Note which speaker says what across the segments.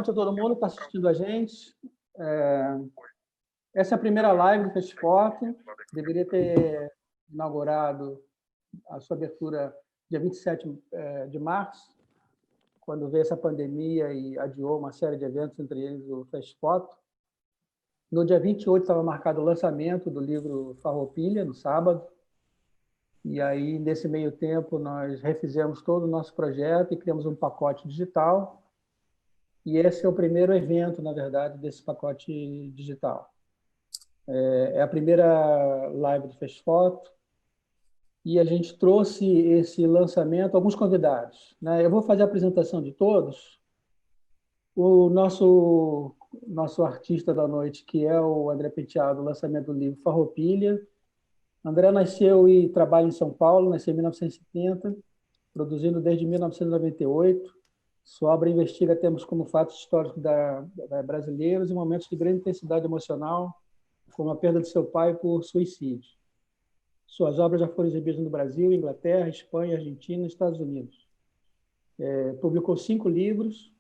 Speaker 1: noite a todo mundo que está assistindo a gente. Essa é a primeira live do Festfoto. Deveria ter inaugurado a sua abertura dia 27 de março, quando veio essa pandemia e adiou uma série de eventos, entre eles o Festfoto. No dia 28 estava marcado o lançamento do livro Farroupilha, no sábado. E aí, nesse meio tempo, nós refizemos todo o nosso projeto e criamos um pacote digital. E esse é o primeiro evento, na verdade, desse pacote digital. É a primeira live do Festfoto. E a gente trouxe esse lançamento, alguns convidados, né? Eu vou fazer a apresentação de todos. O nosso artista da noite, que é o André Penteado, o lançamento do livro Farroupilha. André nasceu e trabalha em São Paulo, nasceu em 1970, produzindo desde 1998. Sua obra investiga temas como fatos históricos brasileiros e momentos de grande intensidade emocional, como a perda de seu pai por suicídio. Suas obras já foram exibidas no Brasil, Inglaterra, Espanha, Argentina e Estados Unidos. Publicou 5 livros: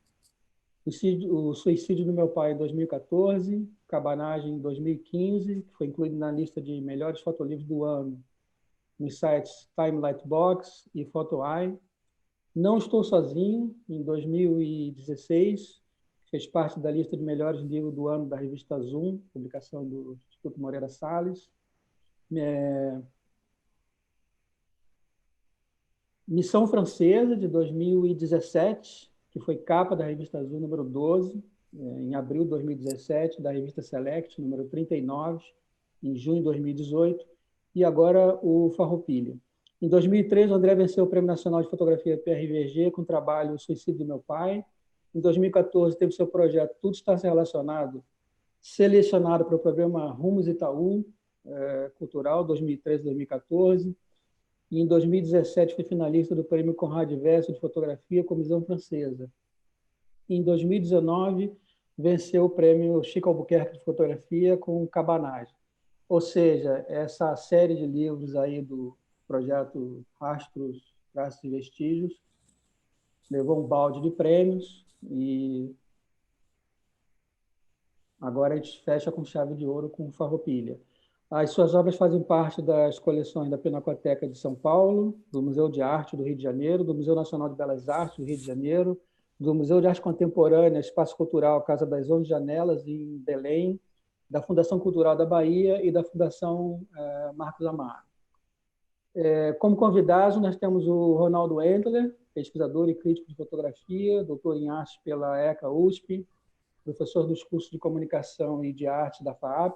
Speaker 1: O Suicídio do Meu Pai, em 2014, Cabanagem, em 2015, que foi incluído na lista de melhores fotolivros do ano nos sites Time Lightbox e PhotoEye. Não Estou Sozinho, em 2016, fez parte da lista de melhores livros do ano da revista Zoom, publicação do Instituto Moreira Salles. Missão Francesa, de 2017, que foi capa da revista Azul número 12, em abril de 2017, da revista Select, número 39, em junho de 2018, e agora o Farroupilha. Em 2013, o André venceu o Prêmio Nacional de Fotografia PRVG com o trabalho O Suicídio do Meu Pai. Em 2014, teve seu projeto Tudo Está Relacionado, selecionado para o programa Rumos Itaú Cultural, 2013-2014. E em 2017 foi finalista do Prêmio Conrad Verso de Fotografia com Missão Francesa. Em 2019, venceu o Prêmio Chico Albuquerque de Fotografia com Cabanagem. Ou seja, essa série de livros aí do projeto Rastros, Traços e Vestígios levou um balde de prêmios e agora a gente fecha com chave de ouro com Farroupilha. As suas obras fazem parte das coleções da Pinacoteca de São Paulo, do Museu de Arte do Rio de Janeiro, do Museu Nacional de Belas Artes do Rio de Janeiro, do Museu de Arte Contemporânea, Espaço Cultural Casa das 11 Janelas, em Belém, da Fundação Cultural da Bahia e da Fundação Marcos Amaro. Como convidados, nós temos o Ronaldo Endler, pesquisador e crítico de fotografia, doutor em arte pela ECA USP, professor dos cursos de comunicação e de arte da FAAP,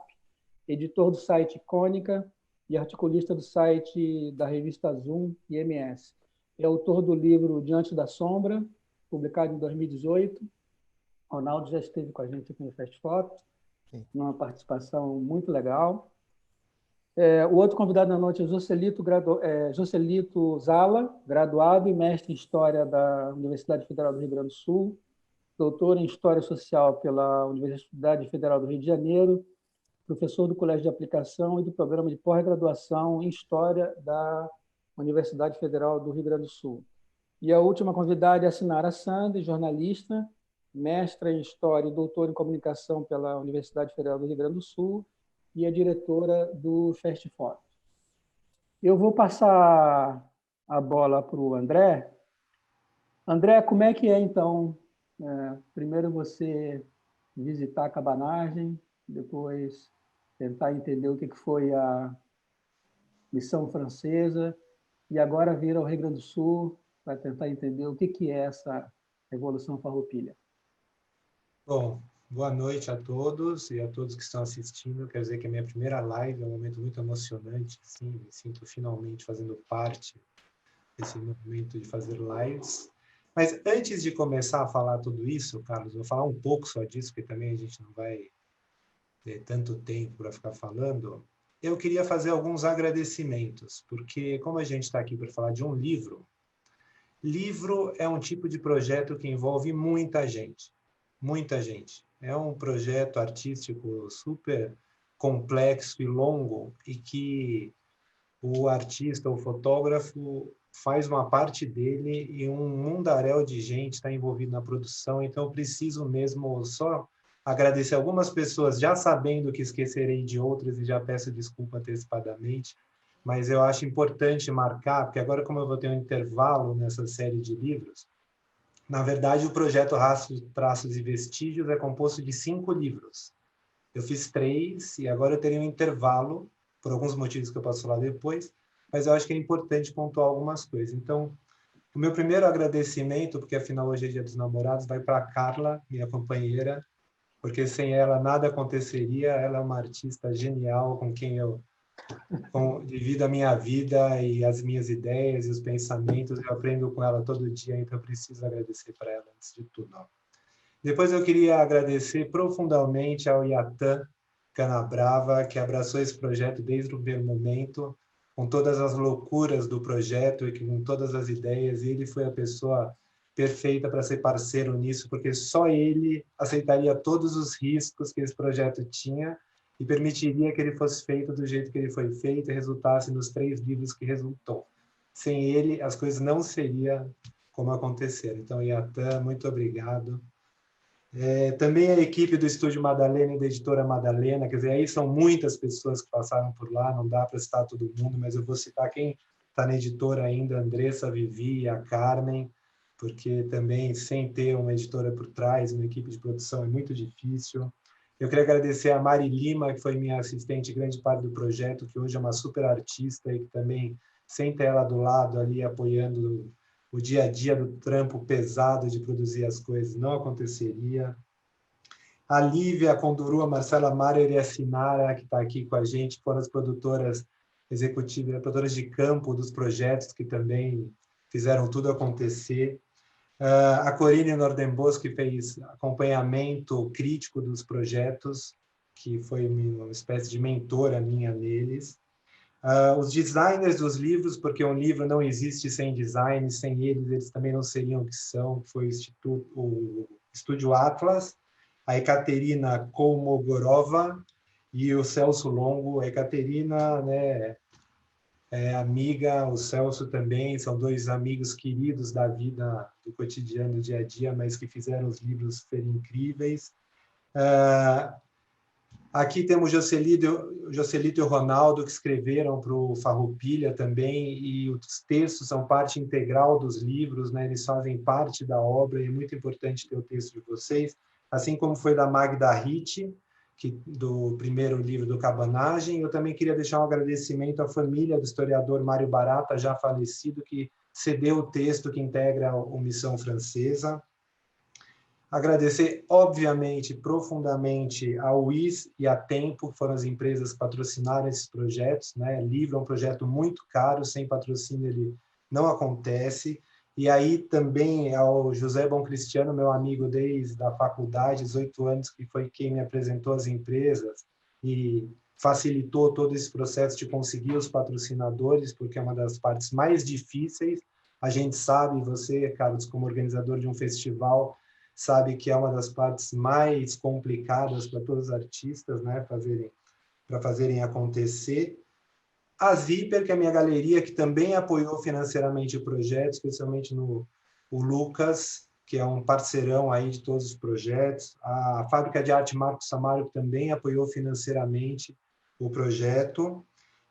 Speaker 1: editor do site Icônica e articulista do site da revista Zoom e MS. É autor do livro Diante da Sombra, publicado em 2018. Ronaldo já esteve com a gente aqui no Festfoto, numa participação muito legal. O outro convidado da noite é Joselito Zala, graduado e mestre em História da Universidade Federal do Rio Grande do Sul, doutor em História Social pela Universidade Federal do Rio de Janeiro, professor do Colégio de Aplicação e do Programa de Pós-Graduação em História da Universidade Federal do Rio Grande do Sul. E a última convidada é a Sinara Sande, jornalista, mestra em História e doutora em Comunicação pela Universidade Federal do Rio Grande do Sul e é diretora do Festfoto. Eu vou passar a bola para o André. André, como é que é, então, primeiro você visitar a Cabanagem, depois tentar entender o que foi a Missão Francesa, e agora vir ao Rio Grande do Sul para tentar entender o que é essa Revolução Farroupilha.
Speaker 2: Bom, boa noite a todos e a todos que estão assistindo. Quero dizer que a minha primeira live é um momento muito emocionante, assim, me sinto finalmente fazendo parte desse movimento de fazer lives. Mas antes de começar a falar tudo isso, Carlos, vou falar um pouco só disso, porque também a gente não vai ter tanto tempo para ficar falando. Eu queria fazer alguns agradecimentos, porque como a gente está aqui para falar de um livro, livro é um tipo de projeto que envolve muita gente. Muita gente. É um projeto artístico super complexo e longo e que o artista, o fotógrafo, faz uma parte dele e um mundaréu de gente está envolvido na produção, então eu preciso mesmo só agradecer algumas pessoas, já sabendo que esquecerei de outras e já peço desculpa antecipadamente, mas eu acho importante marcar, porque agora como eu vou ter um intervalo nessa série de livros, na verdade o projeto Rastros, Traços e Vestígios é composto de 5 livros. Eu fiz 3 e agora eu terei um intervalo, por alguns motivos que eu posso falar depois, mas eu acho que é importante pontuar algumas coisas. Então, o meu primeiro agradecimento, porque afinal hoje é Dia dos Namorados, vai para a Carla, minha companheira, porque sem ela nada aconteceria. Ela é uma artista genial com quem eu divido a minha vida e as minhas ideias e os pensamentos. Eu aprendo com ela todo dia, então eu preciso agradecer para ela antes de tudo. Depois eu queria agradecer profundamente ao Yatan Canabrava, que abraçou esse projeto desde o primeiro momento, com todas as loucuras do projeto e com todas as ideias. E ele foi a pessoa perfeita para ser parceiro nisso, porque só ele aceitaria todos os riscos que esse projeto tinha e permitiria que ele fosse feito do jeito que ele foi feito e resultasse nos 3 livros que resultou. Sem ele, as coisas não seriam como aconteceram. Então, Yatan, muito obrigado. Também a equipe do Estúdio Madalena e da Editora Madalena, quer dizer, aí são muitas pessoas que passaram por lá, não dá para citar todo mundo, mas eu vou citar quem está na editora ainda, a Andressa, a Vivi e a Carmen, porque também sem ter uma editora por trás, uma equipe de produção é muito difícil. Eu queria agradecer a Mari Lima, que foi minha assistente grande parte do projeto, que hoje é uma super artista e que também, sem ter ela do lado ali apoiando o dia a dia do trampo pesado de produzir as coisas, não aconteceria. A Lívia, a Conduru, a Marcela Marer e a Sinara, que está aqui com a gente, foram as produtoras executivas, produtoras de campo dos projetos, que também fizeram tudo acontecer. A Corine Nordenbos, que fez acompanhamento crítico dos projetos, que foi uma espécie de mentora minha neles. Os designers dos livros, porque um livro não existe sem design, sem eles também não seriam o que são, foi o Estúdio Atlas, a Ekaterina Kolmogorova e o Celso Longo. A Ekaterina, né, é amiga, o Celso também, são 2 amigos queridos da vida, do cotidiano, do dia a dia, mas que fizeram os livros serem incríveis. Aqui temos Jocelito e o Ronaldo, que escreveram para o Farroupilha também, e os textos são parte integral dos livros, né? Eles fazem parte da obra, e é muito importante ter o texto de vocês, assim como foi da Magda Ritt, do primeiro livro do Cabanagem. Eu também queria deixar um agradecimento à família do historiador Mário Barata, já falecido, que cedeu o texto que integra o Missão Francesa. Agradecer, obviamente, profundamente a UIS e a Tempo, que foram as empresas que patrocinaram esses projetos, né? Livro é um projeto muito caro, sem patrocínio ele não acontece. E aí também ao José Bom Cristiano, meu amigo desde a faculdade, 18 anos, que foi quem me apresentou as empresas e facilitou todo esse processo de conseguir os patrocinadores, porque é uma das partes mais difíceis. A gente sabe, você, Carlos, como organizador de um festival, sabe que é uma das partes mais complicadas para todos os artistas, né, para fazerem acontecer. A Zipper, que é a minha galeria, que também apoiou financeiramente o projeto, especialmente o Lucas, que é um parceirão aí de todos os projetos. A Fábrica de Arte Marcos Samaro, que também apoiou financeiramente o projeto.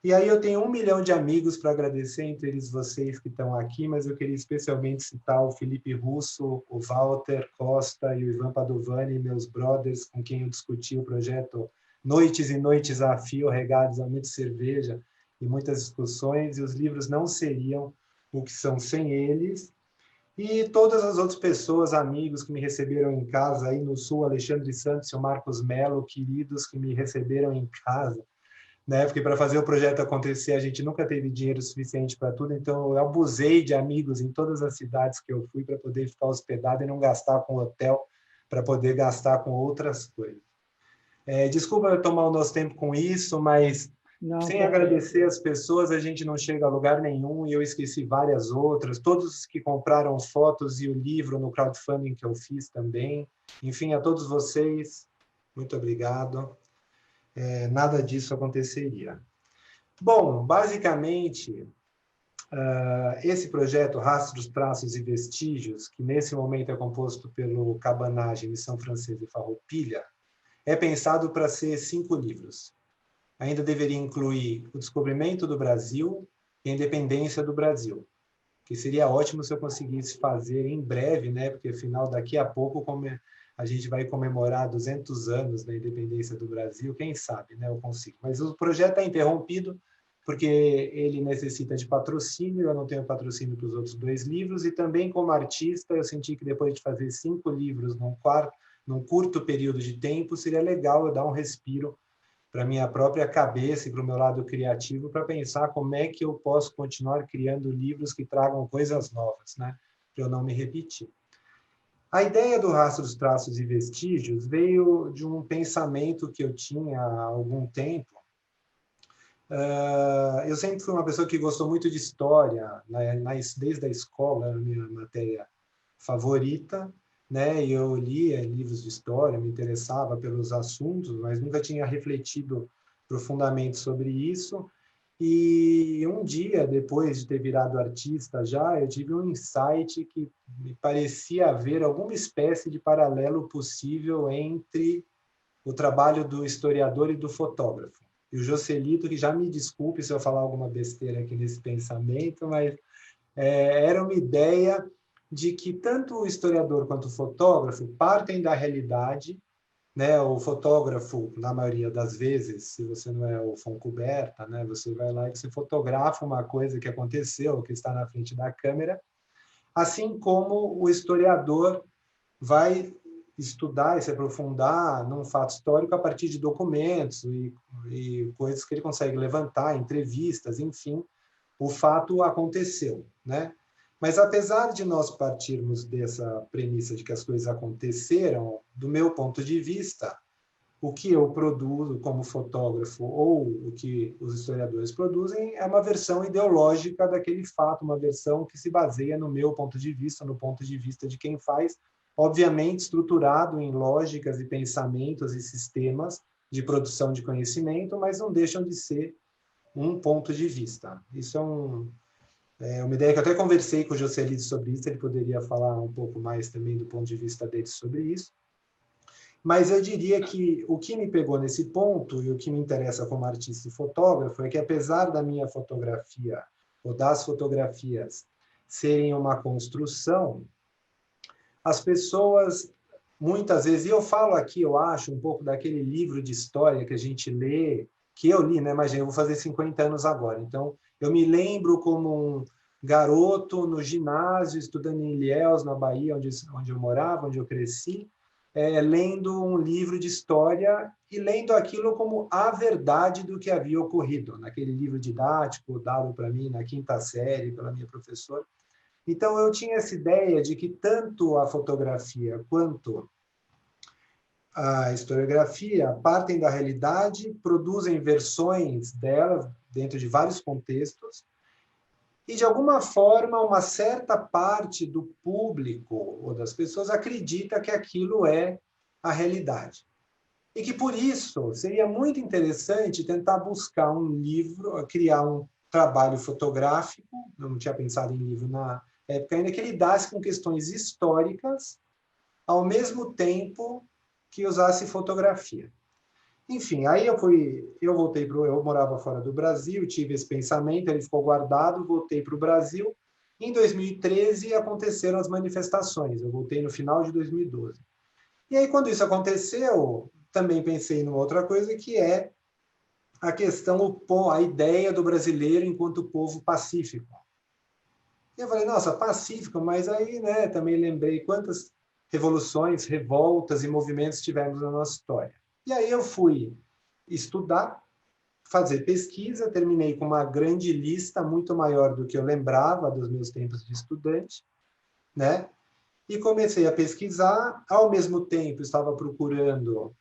Speaker 2: E aí eu tenho 1 milhão de amigos para agradecer, entre eles vocês que estão aqui, mas eu queria especialmente citar o Felipe Russo, o Walter Costa e o Ivan Padovani, meus brothers, com quem eu discuti o projeto noites e noites a fio, regados a muita cerveja e muitas discussões, e os livros não seriam o que são sem eles. E todas as outras pessoas, amigos que me receberam em casa, aí no Sul, Alexandre Santos e o Marcos Mello, queridos que me receberam em casa, né? Porque para fazer o projeto acontecer, a gente nunca teve dinheiro suficiente para tudo, então eu abusei de amigos em todas as cidades que eu fui para poder ficar hospedado e não gastar com hotel, para poder gastar com outras coisas. Desculpa eu tomar o nosso tempo com isso, mas não, sem agradecer as pessoas, a gente não chega a lugar nenhum, e eu esqueci várias outras, todos que compraram fotos e o livro no crowdfunding que eu fiz também. Enfim, a todos vocês, muito obrigado. Nada disso aconteceria. Bom, basicamente, Esse projeto, Rastros, Traços e Vestígios, que nesse momento é composto pelo Cabanagem, Missão Francesa e Farroupilha, é pensado para ser 5 livros. Ainda deveria incluir o descobrimento do Brasil e a independência do Brasil, que seria ótimo se eu conseguisse fazer em breve, né? Porque, afinal, daqui a pouco a gente vai comemorar 200 anos da independência do Brasil, quem sabe, né? Eu consigo. Mas o projeto é interrompido porque ele necessita de patrocínio, eu não tenho patrocínio para os outros 2 livros, e também, como artista, eu senti que depois de fazer 5 livros num curto período de tempo, seria legal eu dar um respiro para minha própria cabeça e para o meu lado criativo, para pensar como é que eu posso continuar criando livros que tragam coisas novas, né? Para eu não me repetir. A ideia do Rastros, Traços e Vestígios veio de um pensamento que eu tinha há algum tempo. Eu sempre fui uma pessoa que gostou muito de história, desde a escola, era a minha matéria favorita, né? E eu lia livros de história, me interessava pelos assuntos, mas nunca tinha refletido profundamente sobre isso. E um dia, depois de ter virado artista já, eu tive um insight que me parecia haver alguma espécie de paralelo possível entre o trabalho do historiador e do fotógrafo. E o Joselito, que já me desculpe se eu falar alguma besteira aqui nesse pensamento, mas era uma ideia de que tanto o historiador quanto o fotógrafo partem da realidade, né? O fotógrafo, na maioria das vezes, se você não é o Foncoberta, né? Você vai lá e você fotografa uma coisa que aconteceu, que está na frente da câmera, assim como o historiador vai estudar e se aprofundar num fato histórico a partir de documentos e coisas que ele consegue levantar, entrevistas, enfim, o fato aconteceu, né? Mas apesar de nós partirmos dessa premissa de que as coisas aconteceram, do meu ponto de vista, o que eu produzo como fotógrafo ou o que os historiadores produzem é uma versão ideológica daquele fato, uma versão que se baseia no meu ponto de vista, no ponto de vista de quem faz, obviamente estruturado em lógicas e pensamentos e sistemas de produção de conhecimento, mas não deixam de ser um ponto de vista. Isso é uma ideia que eu até conversei com o Joselito sobre isso, ele poderia falar um pouco mais também do ponto de vista dele sobre isso. Mas eu diria que o que me pegou nesse ponto, e o que me interessa como artista e fotógrafo, é que apesar da minha fotografia, ou das fotografias, serem uma construção, as pessoas, muitas vezes, e eu falo aqui, eu acho, um pouco daquele livro de história que a gente lê, que eu li, né? Imagina, eu vou fazer 50 anos agora, então eu me lembro como um garoto no ginásio, estudando em Ilhéus, na Bahia, onde eu morava, onde eu cresci, lendo um livro de história e lendo aquilo como a verdade do que havia ocorrido, naquele livro didático dado para mim na 5ª série pela minha professora. Então, eu tinha essa ideia de que tanto a fotografia quanto a historiografia partem da realidade, produzem versões dela dentro de vários contextos, e, de alguma forma, uma certa parte do público ou das pessoas acredita que aquilo é a realidade. E que, por isso, seria muito interessante tentar buscar um livro, criar um trabalho fotográfico, eu não tinha pensado em livro na época ainda, que lidasse com questões históricas, ao mesmo tempo que usasse fotografia. Enfim, aí eu voltei eu morava fora do Brasil, tive esse pensamento, ele ficou guardado, voltei para o Brasil. Em 2013 aconteceram as manifestações, eu voltei no final de 2012. E aí, quando isso aconteceu, também pensei numa outra coisa, que é a questão, a ideia do brasileiro enquanto povo pacífico. E eu falei, nossa, pacífico, mas aí, né, também lembrei quantas revoluções, revoltas e movimentos tivemos na nossa história. E aí eu fui estudar, fazer pesquisa, terminei com uma grande lista, muito maior do que eu lembrava dos meus tempos de estudante, né? E comecei a pesquisar, ao mesmo tempo estava procurando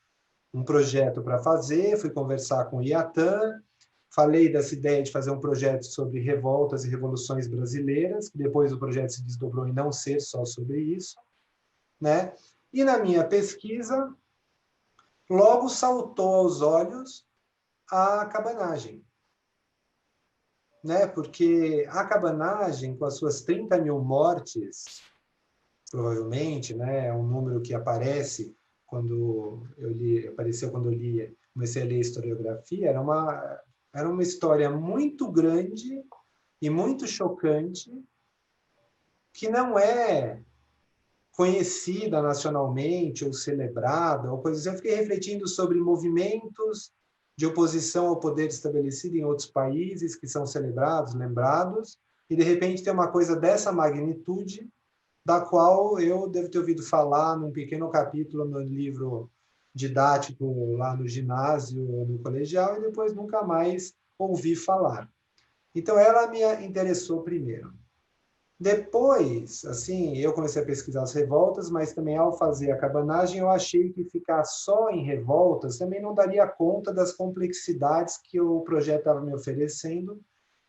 Speaker 2: um projeto para fazer, fui conversar com o Iatan, falei dessa ideia de fazer um projeto sobre revoltas e revoluções brasileiras, que depois o projeto se desdobrou em não ser só sobre isso, né? E na minha pesquisa, logo saltou aos olhos a cabanagem. né? Porque a cabanagem, com as suas 30 mil mortes, provavelmente, né? É um número que aparece quando eu li, apareceu quando eu li, comecei a ler historiografia, era uma história muito grande e muito chocante, que não é conhecida nacionalmente ou celebrada, ou coisas assim. Eu fiquei refletindo sobre movimentos de oposição ao poder estabelecido em outros países que são celebrados, lembrados, e de repente tem uma coisa dessa magnitude, da qual eu devo ter ouvido falar num pequeno capítulo no livro didático lá no ginásio, no colegial, e depois nunca mais ouvi falar. Então, ela me interessou primeiro. Depois, assim, eu comecei a pesquisar as revoltas, mas também ao fazer a cabanagem, eu achei que ficar só em revoltas também não daria conta das complexidades que o projeto estava me oferecendo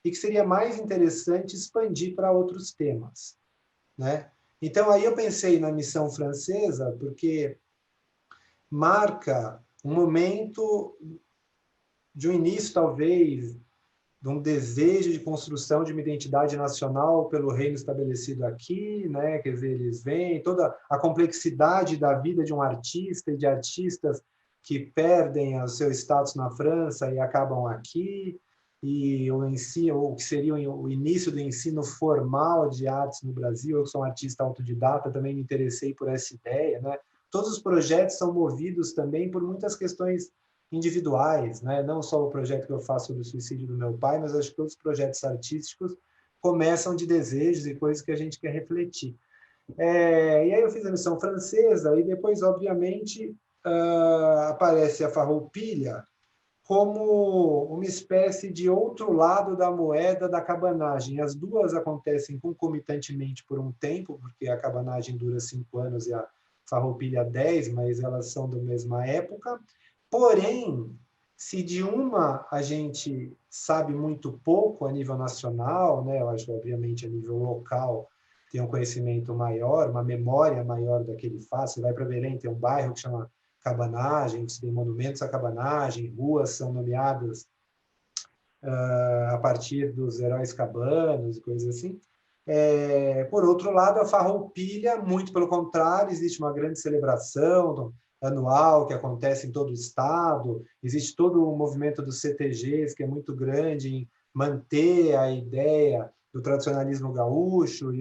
Speaker 2: e que seria mais interessante expandir para outros temas, né? Então, aí eu pensei na missão francesa, porque marca um momento de um início, talvez, de um desejo de construção de uma identidade nacional pelo reino estabelecido aqui, né? Quer dizer, eles veem toda a complexidade da vida de um artista e de artistas que perdem o seu status na França e acabam aqui, e o ensino, o que seria o início do ensino formal de artes no Brasil. Eu que sou um artista autodidata, também me interessei por essa ideia, né? Todos os projetos são movidos também por muitas questões individuais, né? Não só o projeto que eu faço sobre o suicídio do meu pai, mas acho que todos os projetos artísticos começam de desejos e coisas que a gente quer refletir. E aí eu fiz a missão francesa e depois, obviamente, aparece a Farroupilha como uma espécie de outro lado da moeda da cabanagem. As duas acontecem concomitantemente por um tempo, porque a cabanagem dura 5 anos e a Farroupilha 10, mas elas são da mesma época. Porém, se de uma a gente sabe muito pouco a nível nacional, né, eu acho que, obviamente, a nível local tem um conhecimento maior, uma memória maior daquele fato. Você vai para Belém, tem um bairro que chama Cabanagem, que tem monumentos à cabanagem, ruas são nomeadas a partir dos heróis cabanos e coisas assim. Por outro lado, a Farroupilha, muito pelo contrário, existe uma grande celebração anual que acontece em todo o estado, existe todo o movimento dos CTGs, que é muito grande em manter a ideia do tradicionalismo gaúcho,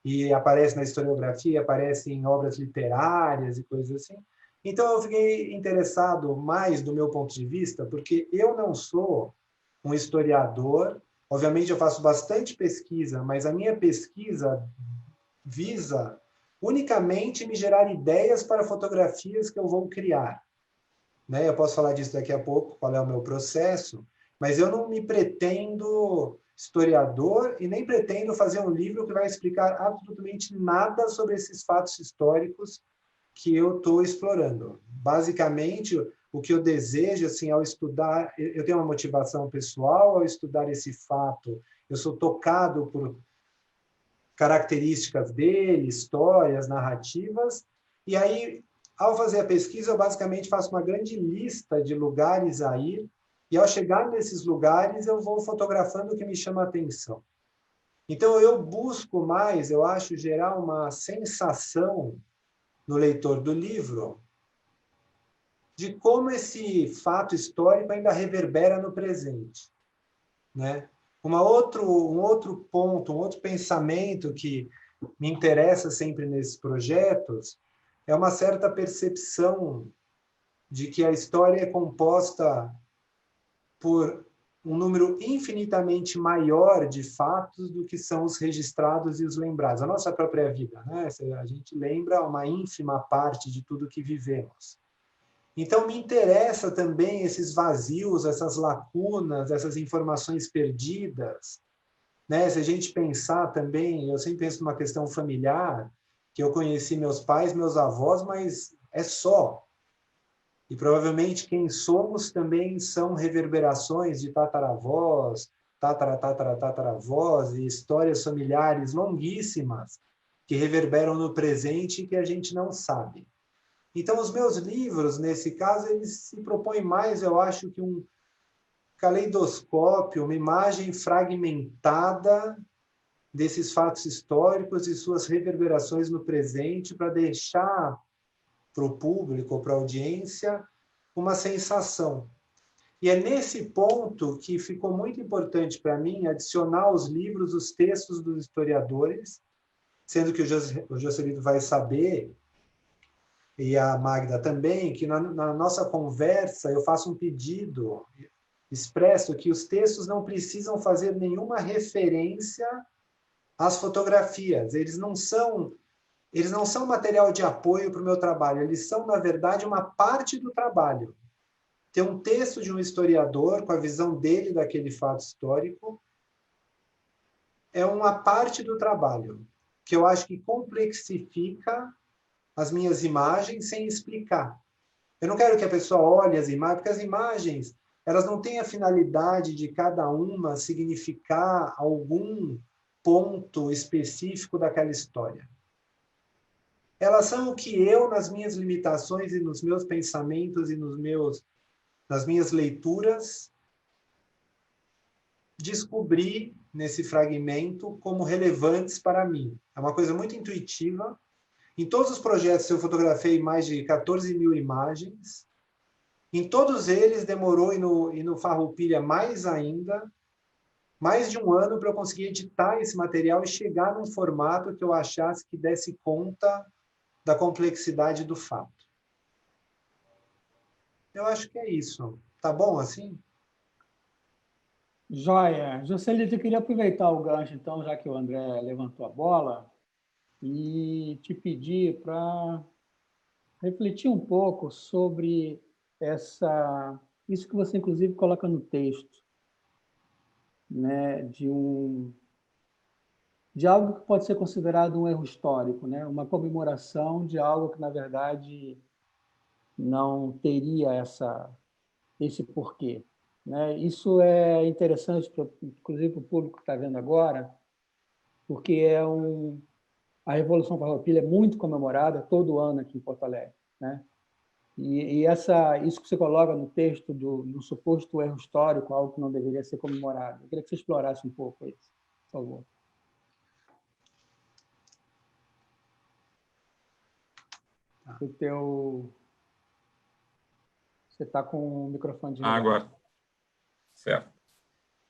Speaker 2: e aparece na historiografia, aparece em obras literárias e coisas assim. Então, eu fiquei interessado mais do meu ponto de vista, porque eu não sou um historiador. Obviamente, eu faço bastante pesquisa, mas a minha pesquisa visa unicamente me gerar ideias para fotografias que eu vou criar, né? Eu posso falar disso daqui a pouco, qual é o meu processo, mas eu não me pretendo historiador e nem pretendo fazer um livro que vai explicar absolutamente nada sobre esses fatos históricos que eu estou explorando. Basicamente, o que eu desejo, assim, ao estudar, eu tenho uma motivação pessoal ao estudar esse fato, eu sou tocado por características dele, histórias, narrativas, e aí, ao fazer a pesquisa, eu basicamente faço uma grande lista de lugares a ir, e ao chegar nesses lugares, eu vou fotografando o que me chama a atenção. Então, eu busco mais, eu acho, gerar uma sensação no leitor do livro de como esse fato histórico ainda reverbera no presente, né? Um outro ponto, um outro pensamento que me interessa sempre nesses projetos é uma certa percepção de que a história é composta por um número infinitamente maior de fatos do que são os registrados e os lembrados. A nossa própria vida, né? A gente lembra uma ínfima parte de tudo que vivemos. Então, me interessa também esses vazios, essas lacunas, essas informações perdidas, né? Se a gente pensar também, eu sempre penso numa questão familiar, que eu conheci meus pais, meus avós, mas é só. E provavelmente quem somos também são reverberações de tataravós, tataravós e histórias familiares longuíssimas que reverberam no presente e que a gente não sabe. Então, os meus livros, nesse caso, eles se propõem mais, eu acho, que um caleidoscópio, uma imagem fragmentada desses fatos históricos e suas reverberações no presente, para deixar para o público, para a audiência, uma sensação. E é nesse ponto que ficou muito importante para mim adicionar aos livros os textos dos historiadores, sendo que o Joselito vai saber, e a Magda também, que na nossa conversa eu faço um pedido expresso que os textos não precisam fazer nenhuma referência às fotografias. Eles não são material de apoio para o meu trabalho, eles são, na verdade, uma parte do trabalho. Ter um texto de um historiador, com a visão dele daquele fato histórico, é uma parte do trabalho, que eu acho que complexifica as minhas imagens sem explicar. Eu não quero que a pessoa olhe as imagens, porque as imagens, elas não têm a finalidade de cada uma significar algum ponto específico daquela história. Elas são o que eu, nas minhas limitações e nos meus pensamentos e nas minhas leituras, descobri nesse fragmento como relevantes para mim. É uma coisa muito intuitiva. Em todos os projetos eu fotografei mais de 14 mil imagens. Em todos eles demorou, e no Farroupilha mais ainda, mais de um ano para eu conseguir editar esse material e chegar num formato que eu achasse que desse conta da complexidade do fato. Eu acho que é isso. Tá bom assim?
Speaker 1: Joia. Joselito, eu queria aproveitar o gancho, então, já que o André levantou a bola, e te pedir para refletir um pouco sobre isso que você, inclusive, coloca no texto, né, de algo que pode ser considerado um erro histórico, né, uma comemoração de algo que, na verdade, não teria esse porquê. Né? Isso é interessante, inclusive, para o público que está vendo agora, porque a Revolução Farroupilha é muito comemorada todo ano aqui em Porto Alegre. Né? E isso que você coloca no texto do suposto erro histórico, algo que não deveria ser comemorado. Eu queria que você explorasse um pouco isso, por favor. Você está com o microfone desligado.
Speaker 3: Agora. Certo.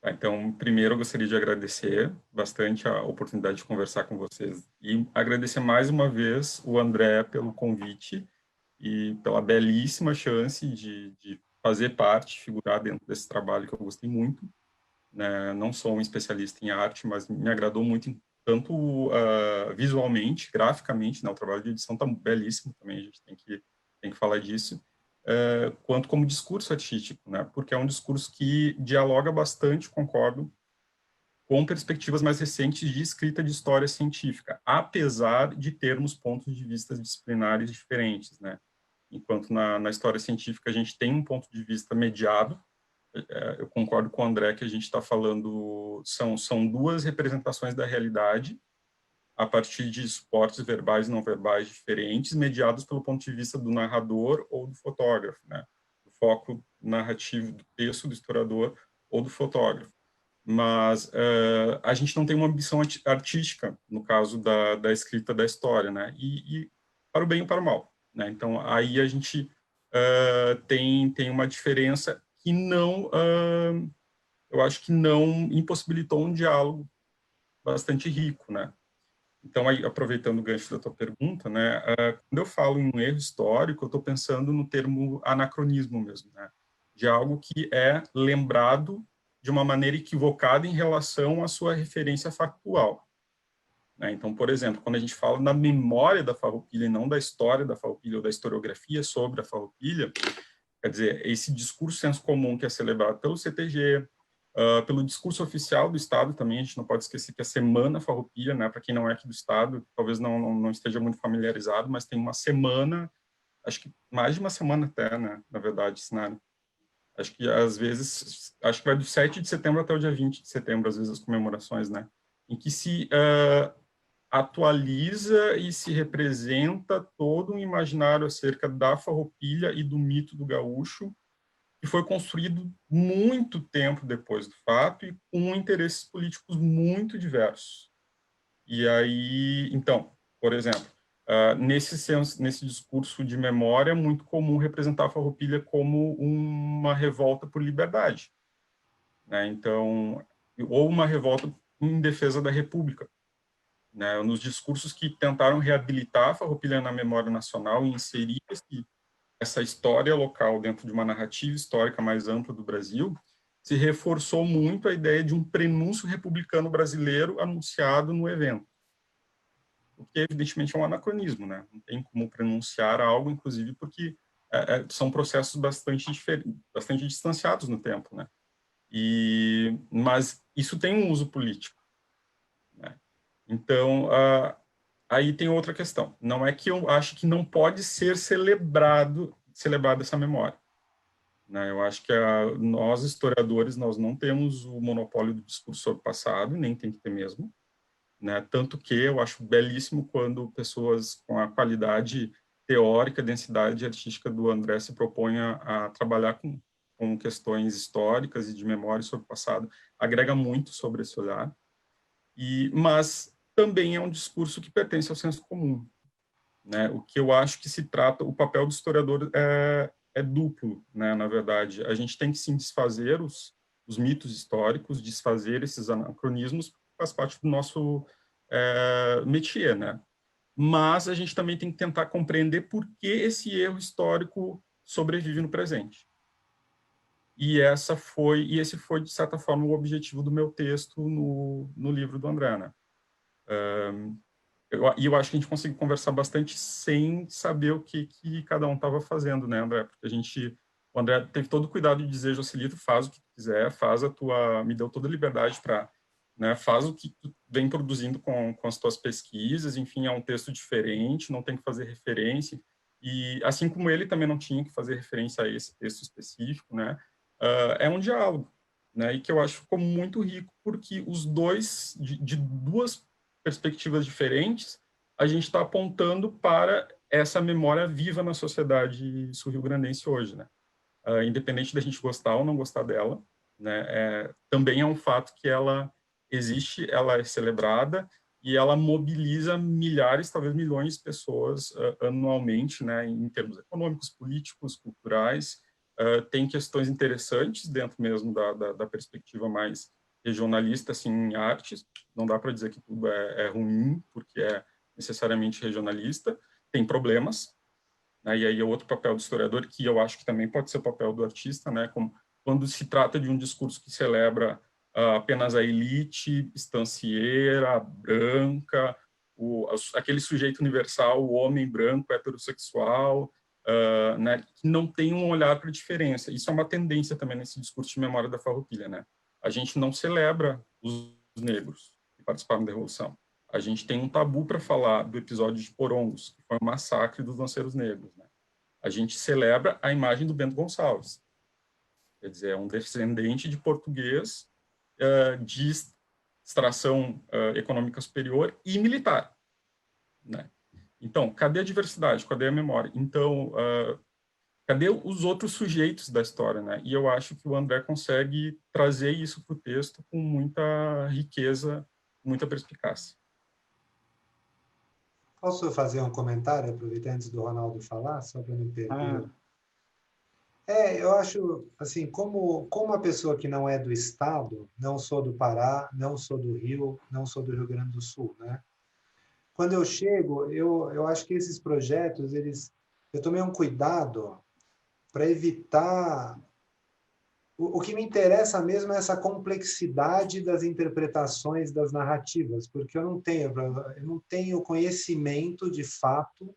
Speaker 3: Então, primeiro, eu gostaria de agradecer bastante a oportunidade de conversar com vocês e agradecer mais uma vez o André pelo convite e pela belíssima chance de fazer parte, figurar dentro desse trabalho que eu gostei muito. Né? Não sou um especialista em arte, mas me agradou muito, tanto visualmente, graficamente, né? O trabalho de edição está belíssimo também, a gente tem que falar disso. Quanto como discurso artístico, né? Porque é um discurso que dialoga bastante, concordo, com perspectivas mais recentes de escrita de história científica, apesar de termos pontos de vista disciplinares diferentes, né? Enquanto na história científica a gente tem um ponto de vista mediado, eu concordo com o André que a gente está falando, são duas representações da realidade, a partir de suportes verbais e não verbais diferentes, mediados pelo ponto de vista do narrador ou do fotógrafo, né? O foco narrativo do texto do historiador ou do fotógrafo. Mas a gente não tem uma ambição artística, no caso da escrita da história, né? E para o bem e para o mal, né? Então, aí a gente tem uma diferença que não, eu acho que não impossibilitou um diálogo bastante rico, né? Então, aí, aproveitando o gancho da tua pergunta, né, quando eu falo em um erro histórico, eu estou pensando no termo anacronismo mesmo, né, de algo que é lembrado de uma maneira equivocada em relação à sua referência factual. Né? Então, por exemplo, quando a gente fala na memória da Farroupilha e não da história da Farroupilha ou da historiografia sobre a Farroupilha, quer dizer, esse discurso senso comum que é celebrado pelo CTG, pelo discurso oficial do Estado também, a gente não pode esquecer que a Semana Farroupilha, né, para quem não é aqui do Estado, talvez não esteja muito familiarizado, mas tem uma semana, acho que mais de uma semana até, né, na verdade, cenário. Acho que às vezes, acho que vai do 7 de setembro até o dia 20 de setembro, às vezes as comemorações, né, em que se atualiza e se representa todo um imaginário acerca da Farroupilha e do mito do gaúcho, que foi construído muito tempo depois do fato e com interesses políticos muito diversos. E aí, então, por exemplo, nesse discurso de memória, é muito comum representar a Farroupilha como uma revolta por liberdade, né? Então, ou uma revolta em defesa da República, né? Nos discursos que tentaram reabilitar a Farroupilha na memória nacional e inserir essa história local dentro de uma narrativa histórica mais ampla do Brasil, se reforçou muito a ideia de um prenúncio republicano brasileiro anunciado no evento. O que, evidentemente, é um anacronismo, né? Não tem como pronunciar algo, inclusive, porque são processos bastante distanciados no tempo, né? Mas isso tem um uso político, né? Então, aí tem outra questão. Não é que eu acho que não pode ser celebrada essa memória, né? Eu acho que nós, historiadores, nós não temos o monopólio do discurso sobre o passado, nem tem que ter mesmo, né? Tanto que eu acho belíssimo quando pessoas com a qualidade teórica, densidade artística do André se propõem a trabalhar com questões históricas e de memória sobre o passado. Agrega muito sobre esse olhar. Mas também é um discurso que pertence ao senso comum, né? O que eu acho que se trata, o papel do historiador é duplo, né? Na verdade, a gente tem que sim desfazer os mitos históricos, desfazer esses anacronismos, faz parte do nosso métier, né? Mas a gente também tem que tentar compreender por que esse erro histórico sobrevive no presente. E esse foi, de certa forma, o objetivo do meu texto no livro do André, né? Eu acho que a gente conseguiu conversar bastante sem saber o que cada um estava fazendo, né, André? Porque o André teve todo o cuidado de dizer, Joselito, faz o que tu quiser, me deu toda a liberdade para, né, faz o que tu vem produzindo com as tuas pesquisas, enfim, é um texto diferente, não tem que fazer referência, e assim como ele também não tinha que fazer referência a esse texto específico, né, é um diálogo, né, e que eu acho como muito rico, porque os dois, de duas perspectivas diferentes, a gente está apontando para essa memória viva na sociedade sul-rio-grandense hoje, né? Independente da gente gostar ou não gostar dela, né? Também é um fato que ela existe, ela é celebrada e ela mobiliza milhares, talvez milhões de pessoas anualmente, né? Em termos econômicos, políticos, culturais. Tem questões interessantes dentro mesmo da perspectiva mais regionalista, assim, em artes. Não dá para dizer que tudo é ruim, porque é necessariamente regionalista. Tem problemas, né? E aí é outro papel do historiador, que eu acho que também pode ser o papel do artista, né? Como quando se trata de um discurso que celebra apenas a elite estancieira, branca, aquele sujeito universal, o homem branco, heterossexual, né? Que não tem um olhar para a diferença. Isso é uma tendência também nesse discurso de memória da Farroupilha, né? A gente não celebra os negros que participaram da Revolução. A gente tem um tabu para falar do episódio de Porongos, que foi o massacre dos lanceiros negros, né? A gente celebra a imagem do Bento Gonçalves. Quer dizer, é um descendente de português de extração econômica superior e militar, né? Então, cadê a diversidade? Cadê a memória? Então, cadê os outros sujeitos da história, né? E eu acho que o André consegue trazer isso para o texto com muita riqueza, muita perspicácia.
Speaker 2: Posso fazer um comentário, aproveitando antes do Ronaldo falar, só para não perder? Eu acho, assim, como a pessoa que não é do Estado, não sou do Pará, não sou do Rio, não sou do Rio Grande do Sul, né? Quando eu chego, eu acho que esses projetos, eu tomei um cuidado para evitar... O que me interessa mesmo é essa complexidade das interpretações das narrativas, porque eu não tenho conhecimento de fato,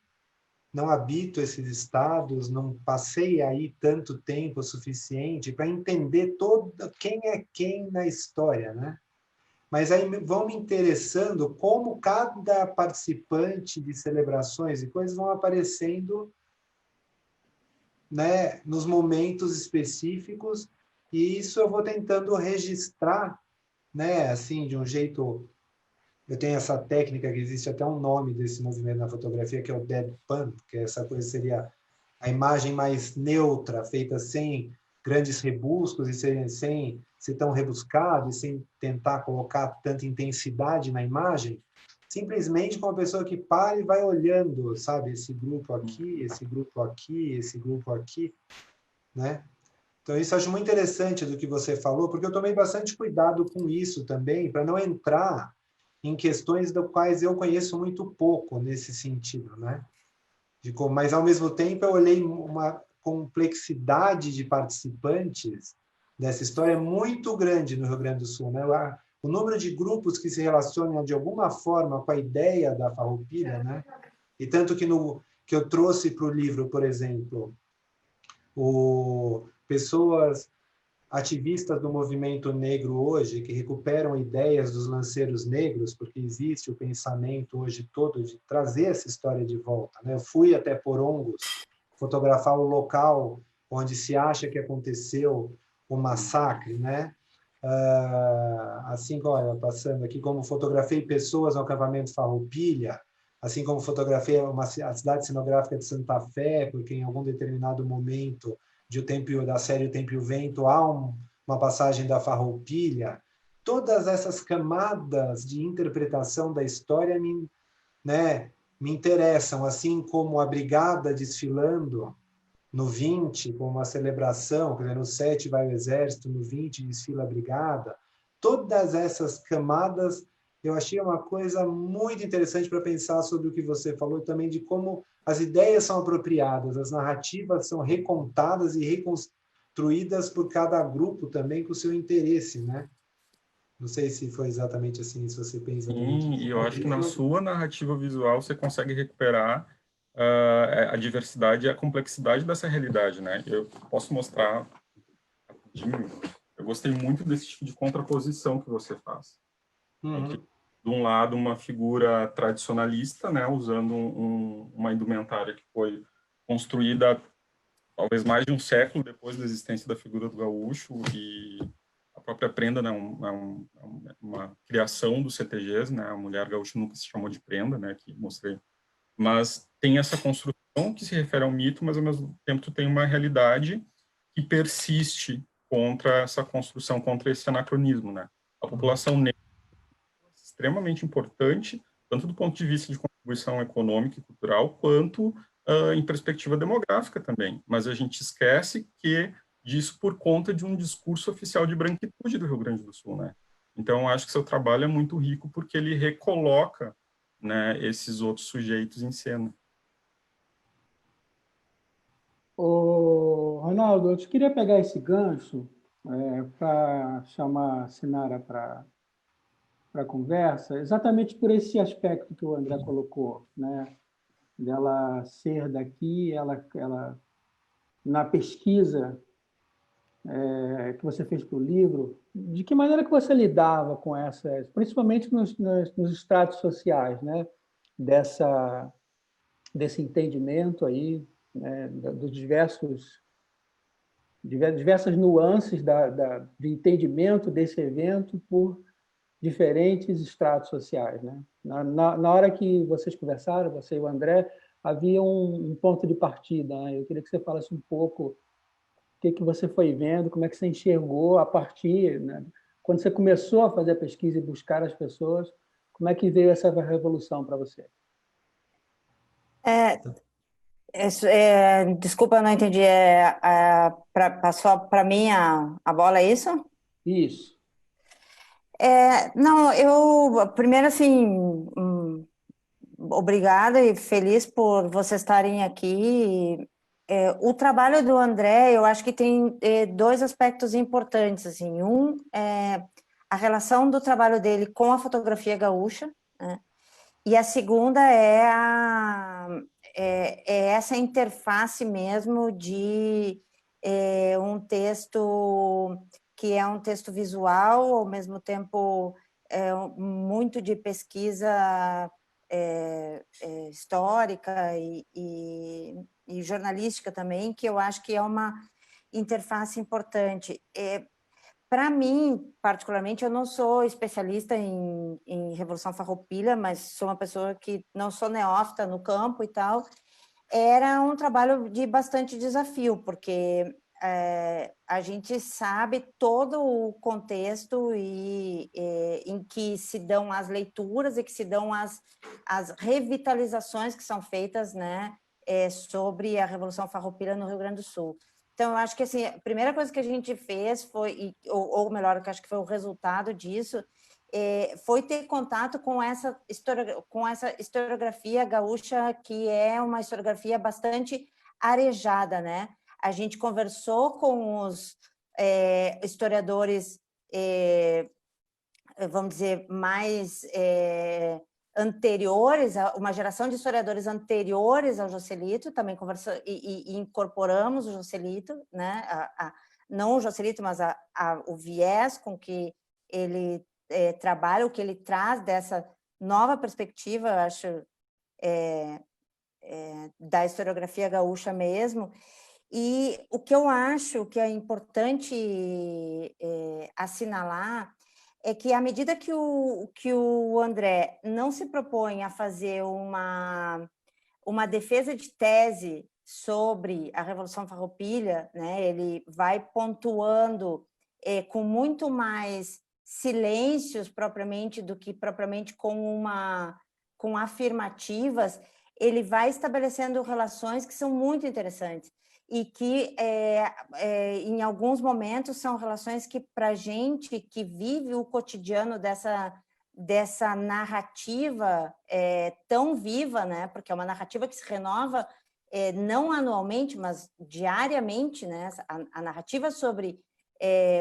Speaker 2: não habito esses estados, não passei aí tanto tempo suficiente para entender quem é quem na história, né? Mas aí vão me interessando como cada participante de celebrações e coisas vão aparecendo, né, nos momentos específicos, e isso eu vou tentando registrar, né, assim, de um jeito... Eu tenho essa técnica que existe até um nome desse movimento na fotografia, que é o deadpan, que essa coisa seria a imagem mais neutra, feita sem grandes rebuscos e sem ser tão rebuscado e sem tentar colocar tanta intensidade na imagem, simplesmente com uma pessoa que para e vai olhando, sabe, esse grupo aqui, esse grupo aqui, esse grupo aqui, né? Então, isso eu acho muito interessante do que você falou, porque eu tomei bastante cuidado com isso também, para não entrar em questões das quais eu conheço muito pouco nesse sentido, né? Mas, ao mesmo tempo, eu olhei uma complexidade de participantes dessa história muito grande no Rio Grande do Sul, né? O número de grupos que se relacionam de alguma forma com a ideia da Farroupilha, né? E tanto que eu trouxe para o livro, por exemplo, pessoas ativistas do movimento negro hoje, que recuperam ideias dos lanceiros negros, porque existe o pensamento hoje todo de trazer essa história de volta, né? Eu fui até Porongos fotografar o local onde se acha que aconteceu o massacre, né? Assim, olha, passando aqui, como fotografei pessoas no acampamento Farroupilha, assim como fotografei a cidade cenográfica de Santa Fé, porque em algum determinado momento da série O Tempo e o Vento há uma passagem da Farroupilha. Todas essas camadas de interpretação da história me interessam, assim como a Brigada desfilando no 20, com uma celebração, quer dizer, no 7 vai o Exército, no 20 desfila a Brigada. Todas essas camadas eu achei uma coisa muito interessante para pensar sobre o que você falou, também de como as ideias são apropriadas, as narrativas são recontadas e reconstruídas por cada grupo também com o seu interesse, né? Não sei se foi exatamente assim, se você pensa exatamente
Speaker 3: Sim,
Speaker 2: assim.
Speaker 3: e eu acho que na sua narrativa visual você consegue recuperar a diversidade e a complexidade dessa realidade, né? Eu posso mostrar rapidinho. Eu gostei muito desse tipo de contraposição que você faz. Entre, de um lado, uma figura tradicionalista, né, usando uma indumentária que foi construída talvez mais de um século depois da existência da figura do gaúcho, e a própria prenda, né, uma criação dos CTGs, né, a mulher gaúcha nunca se chamou de prenda, né, que mostrei, mas tem essa construção que se refere ao mito, mas ao mesmo tempo tu tem uma realidade que persiste contra essa construção, contra esse anacronismo, né. A população negra é extremamente importante, tanto do ponto de vista de contribuição econômica e cultural, quanto em perspectiva demográfica também. Mas a gente esquece que disso por conta de um discurso oficial de branquitude do Rio Grande do Sul, né? Então, acho que seu trabalho é muito rico porque ele recoloca, né, esses outros sujeitos em cena.
Speaker 1: Ô, Ronaldo, eu te queria pegar esse gancho para chamar a Sinara para a conversa, exatamente por esse aspecto que o André colocou, né? Dela ser daqui, ela na pesquisa que você fez para o livro, de que maneira que você lidava com essa, principalmente nos estratos sociais, né? Desse entendimento aí, né? Dos diversas nuances de entendimento desse evento por diferentes estratos sociais, né? Na hora que vocês conversaram, você e o André, havia um ponto de partida, né? Eu queria que você falasse um pouco o que você foi vendo, como é que você enxergou a partir, né? Quando você começou a fazer a pesquisa e buscar as pessoas, como é que veio essa revolução para você?
Speaker 4: Desculpa, eu não entendi. Passou para mim a bola, é isso?
Speaker 1: Isso.
Speaker 4: Não, eu primeiro assim, obrigada e feliz por vocês estarem aqui. O trabalho do André, eu acho que tem dois aspectos importantes, assim. Um é a relação do trabalho dele com a fotografia gaúcha, né? E a segunda é essa interface mesmo de um texto que é um texto visual, ao mesmo tempo muito de pesquisa histórica e jornalística também, que eu acho que é uma interface importante. Para mim, particularmente, eu não sou especialista em Revolução Farroupilha, mas sou uma pessoa que não sou neófita no campo e tal. Era um trabalho de bastante desafio, porque a gente sabe todo o contexto em que se dão as leituras e que se dão as revitalizações que são feitas, né, sobre a Revolução Farroupilha no Rio Grande do Sul. Então, eu acho que assim, a primeira coisa que a gente fez foi, ou melhor, que acho que foi o resultado disso, foi ter contato com essa historiografia gaúcha, que é uma historiografia bastante arejada, né? A gente conversou com os historiadores, vamos dizer, mais anteriores, uma geração de historiadores anteriores ao Joselito, também conversamos e incorporamos o Joselito, né? Não o Joselito, mas o viés com que ele trabalha, o que ele traz dessa nova perspectiva, eu acho, da historiografia gaúcha mesmo. E o que eu acho que é importante assinalar é que, à medida que o André não se propõe a fazer uma defesa de tese sobre a Revolução Farroupilha, né, ele vai pontuando com muito mais silêncios propriamente do que propriamente com afirmativas, ele vai estabelecendo relações que são muito interessantes e que, em alguns momentos, são relações que, para a gente que vive o cotidiano dessa narrativa tão viva, né? Porque é uma narrativa que se renova não anualmente, mas diariamente, né? A narrativa sobre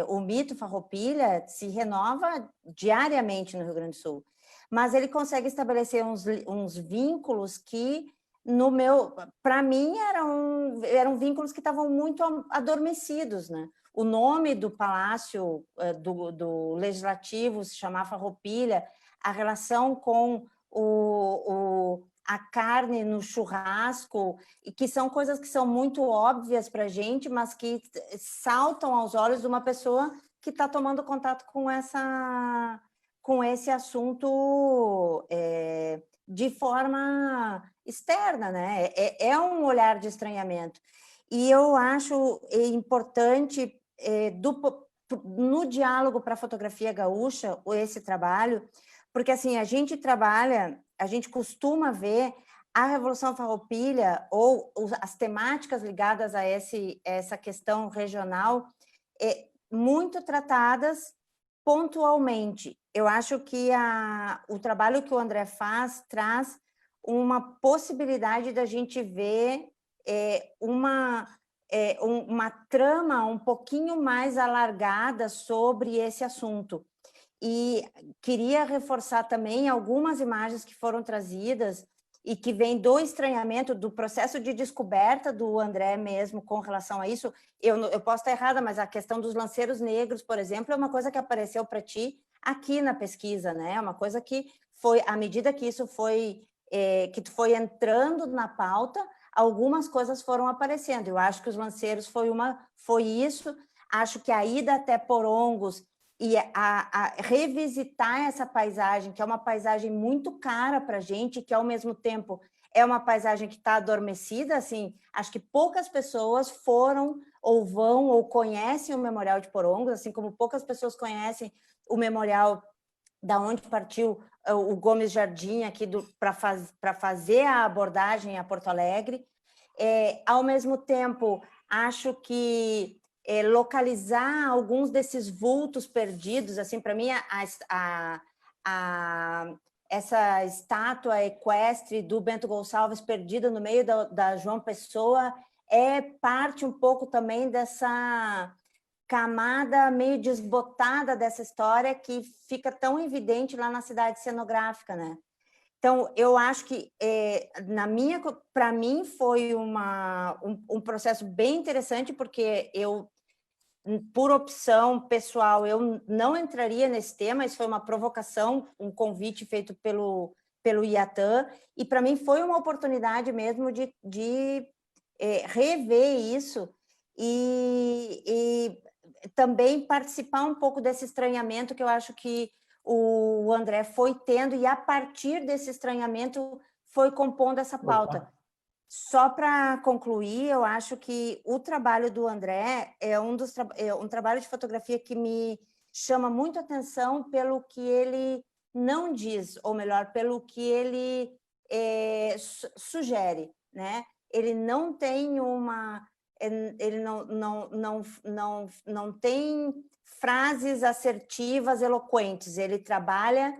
Speaker 4: o mito Farroupilha se renova diariamente no Rio Grande do Sul. Mas ele consegue estabelecer uns vínculos que, para mim, eram vínculos que estavam muito adormecidos, né? O nome do palácio do legislativo se chamava Farroupilha, a relação com a carne no churrasco, e que são coisas que são muito óbvias para a gente, mas que saltam aos olhos de uma pessoa que está tomando contato com esse assunto de forma externa, né? É um olhar de estranhamento. E eu acho importante, no diálogo para a fotografia gaúcha, esse trabalho, porque assim, a gente costuma ver a Revolução Farroupilha ou as temáticas ligadas a essa questão regional muito tratadas pontualmente. Eu acho que o trabalho que o André faz traz uma possibilidade da gente ver uma trama um pouquinho mais alargada sobre esse assunto. E queria reforçar também algumas imagens que foram trazidas e que vêm do estranhamento, do processo de descoberta do André mesmo com relação a isso. Eu posso estar errada, mas a questão dos lanceiros negros, por exemplo, é uma coisa que apareceu para ti aqui na pesquisa, né? É uma coisa que foi, à medida que isso que tu foi entrando na pauta, algumas coisas foram aparecendo. Eu acho que os lanceiros foi isso. Acho que a ida até Porongos e a revisitar essa paisagem, que é uma paisagem muito cara para a gente, que ao mesmo tempo é uma paisagem que está adormecida, assim, acho que poucas pessoas foram ou vão ou conhecem o Memorial de Porongos, assim como poucas pessoas conhecem o memorial da onde partiu o Gomes Jardim aqui para fazer a abordagem a Porto Alegre. Ao mesmo tempo, acho que localizar alguns desses vultos perdidos, assim, para mim, essa estátua equestre do Bento Gonçalves perdida no meio da João Pessoa é parte um pouco também dessa camada meio desbotada dessa história que fica tão evidente lá na cidade cenográfica, né? Então, eu acho que, para mim, foi um processo bem interessante, porque por opção pessoal, eu não entraria nesse tema, isso foi uma provocação, um convite feito pelo IATAM, e para mim foi uma oportunidade mesmo de rever isso e também participar um pouco desse estranhamento que eu acho que o André foi tendo, e a partir desse estranhamento foi compondo essa pauta. Só para concluir, eu acho que o trabalho do André é um trabalho de fotografia que me chama muito atenção pelo que ele não diz, ou melhor, pelo que ele sugere, né? Ele não tem ele não tem frases assertivas, eloquentes. Ele trabalha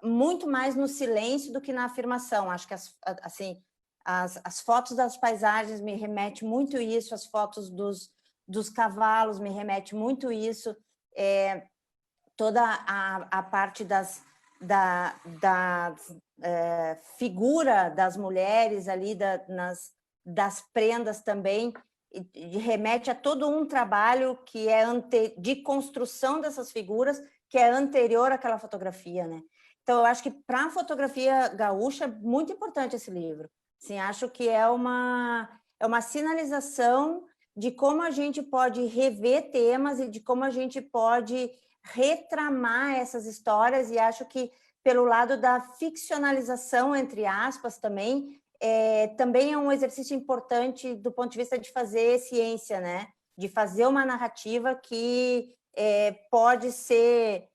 Speaker 4: muito mais no silêncio do que na afirmação. Acho que as fotos das paisagens me remetem muito isso, as fotos dos cavalos me remetem muito isso, toda a parte da figura das mulheres ali, das prendas também, remete a todo um trabalho que é de construção dessas figuras, que é anterior àquela fotografia, né? Então, eu acho que para a fotografia gaúcha é muito importante esse livro. Assim, acho que é uma sinalização de como a gente pode rever temas e de como a gente pode retramar essas histórias, e acho que pelo lado da ficcionalização, entre aspas, também é um exercício importante do ponto de vista de fazer ciência, né? De fazer uma narrativa que pode ser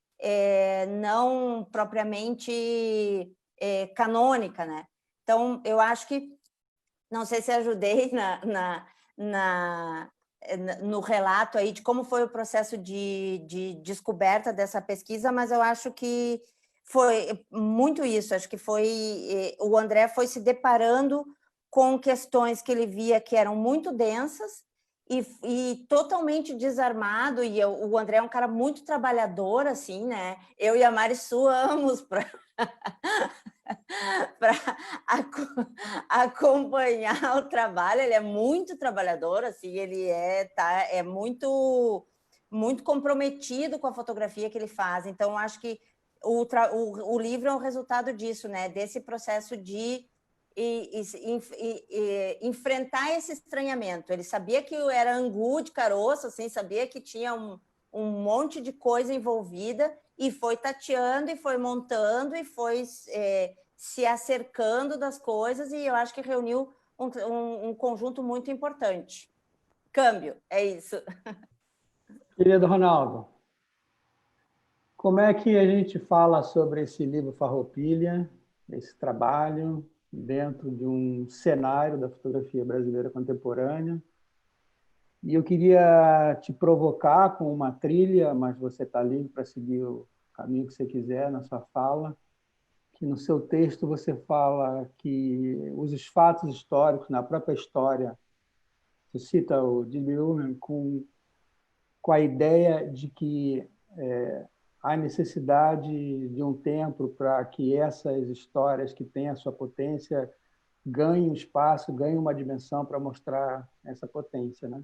Speaker 4: não propriamente canônica, né? Então, eu acho que, não sei se ajudei no relato aí de como foi o processo de descoberta dessa pesquisa, mas eu acho que foi muito isso. Acho que o André foi se deparando com questões que ele via que eram muito densas e totalmente desarmado, e o André é um cara muito trabalhador, assim, né? Eu e a Mari suamos para acompanhar o trabalho. Ele é muito trabalhador, assim, ele é muito comprometido com a fotografia que ele faz. Então, eu acho que o livro é um resultado disso, né? Desse processo de enfrentar esse estranhamento. Ele sabia que era angu de caroço, assim, sabia que tinha um monte de coisa envolvida, e foi tateando, e foi montando, e foi se acercando das coisas, e eu acho que reuniu um conjunto muito importante. Câmbio, é isso.
Speaker 1: Querido Ronaldo, como é que a gente fala sobre esse livro Farroupilha, esse trabalho, dentro de um cenário da fotografia brasileira contemporânea? E eu queria te provocar com uma trilha, mas você está livre para seguir o caminho que você quiser na sua fala, que no seu texto você fala que os fatos históricos, na própria história, você cita o D.B. Woolman com a ideia de que há necessidade de um tempo para que essas histórias que têm a sua potência ganhem um espaço, ganhem uma dimensão para mostrar essa potência, né?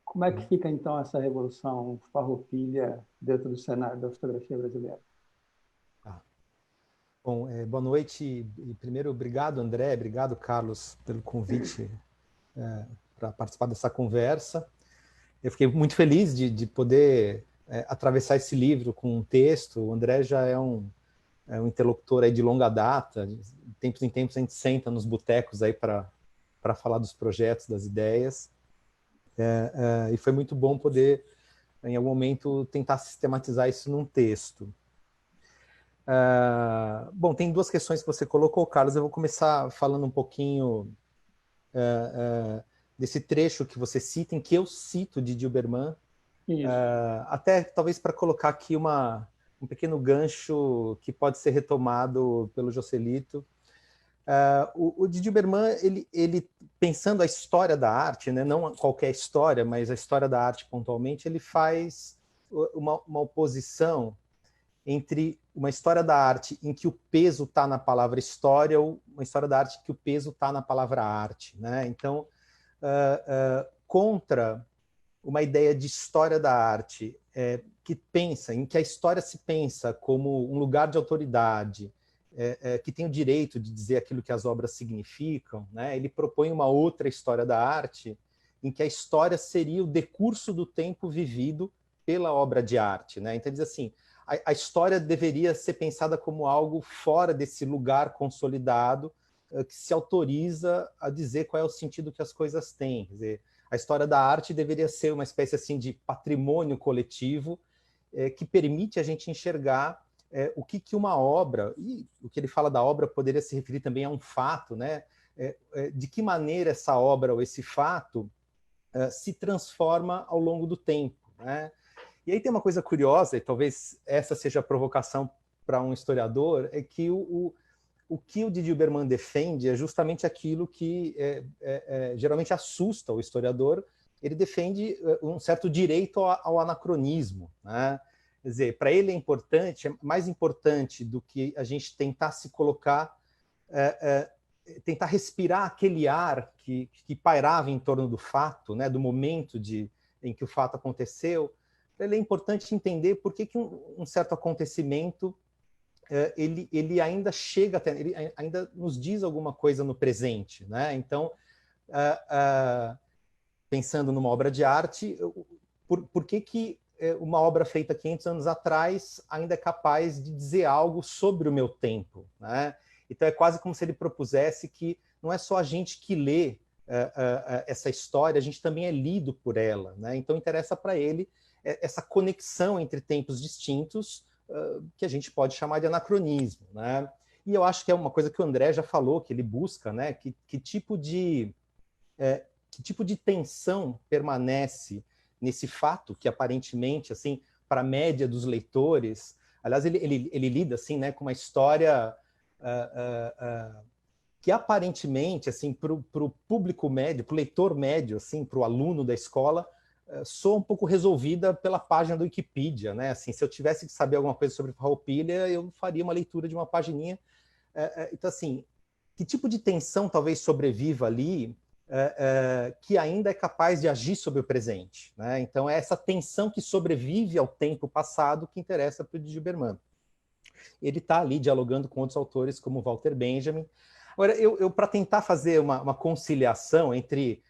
Speaker 1: Como é que fica, então, essa revolução farroupilha dentro do cenário da fotografia brasileira?
Speaker 5: Bom, boa noite. E primeiro, obrigado, André, obrigado, Carlos, pelo convite para participar dessa conversa. Eu fiquei muito feliz de poder atravessar esse livro com um texto. O André já é um interlocutor aí de longa data. De tempos em tempos a gente senta nos botecos aí para falar dos projetos, das ideias. E foi muito bom poder, em algum momento, tentar sistematizar isso num texto. Bom, tem duas questões que você colocou, Carlos. Eu vou começar falando um pouquinho desse trecho que você cita, em que eu cito de Dilberman, até talvez para colocar aqui um pequeno gancho que pode ser retomado pelo Joselito. O Dilberman, ele pensando a história da arte, né, não qualquer história, mas a história da arte pontualmente, ele faz uma oposição entre uma história da arte em que o peso está na palavra história ou uma história da arte em que o peso está na palavra arte, né? Então, contra uma ideia de história da arte que pensa, em que a história se pensa como um lugar de autoridade, que tem o direito de dizer aquilo que as obras significam, né? Ele propõe uma outra história da arte em que a história seria o decurso do tempo vivido pela obra de arte, né? Então, ele diz assim, a história deveria ser pensada como algo fora desse lugar consolidado, que se autoriza a dizer qual é o sentido que as coisas têm. Quer dizer, a história da arte deveria ser uma espécie assim de patrimônio coletivo que permite a gente enxergar o que uma obra, e o que ele fala da obra poderia se referir também a um fato, né? De que maneira essa obra ou esse fato se transforma ao longo do tempo, né? E aí tem uma coisa curiosa, e talvez essa seja a provocação para um historiador, é que o que o Didi Uberman defende é justamente aquilo que geralmente assusta o historiador. Ele defende um certo direito ao anacronismo, né? Quer dizer, para ele é mais importante do que a gente tentar se colocar, tentar respirar aquele ar que pairava em torno do fato, né, do momento em que o fato aconteceu. Para ele é importante entender por que um certo acontecimento ele ainda chega até, ele ainda nos diz alguma coisa no presente, né? Então, pensando numa obra de arte, por que uma obra feita 500 anos atrás ainda é capaz de dizer algo sobre o meu tempo, né? Então é quase como se ele propusesse que não é só a gente que lê essa história, a gente também é lido por ela, né? Então interessa para ele essa conexão entre tempos distintos, que a gente pode chamar de anacronismo, né? E eu acho que é uma coisa que o André já falou, que ele busca, né? Que tipo de tensão permanece nesse fato que aparentemente, assim, para a média dos leitores, aliás, ele lida assim, né, com uma história que aparentemente, assim, para o público médio, para o leitor médio, assim, para o aluno da escola, soa um pouco resolvida pela página do Wikipedia, né? Assim, se eu tivesse que saber alguma coisa sobre Farroupilha, eu faria uma leitura de uma pagininha. Então, assim, que tipo de tensão talvez sobreviva ali, que ainda é capaz de agir sobre o presente, né? Então, é essa tensão que sobrevive ao tempo passado que interessa para o Didi Uberman. Ele está ali dialogando com outros autores, como Walter Benjamin. Agora, eu para tentar fazer uma conciliação entre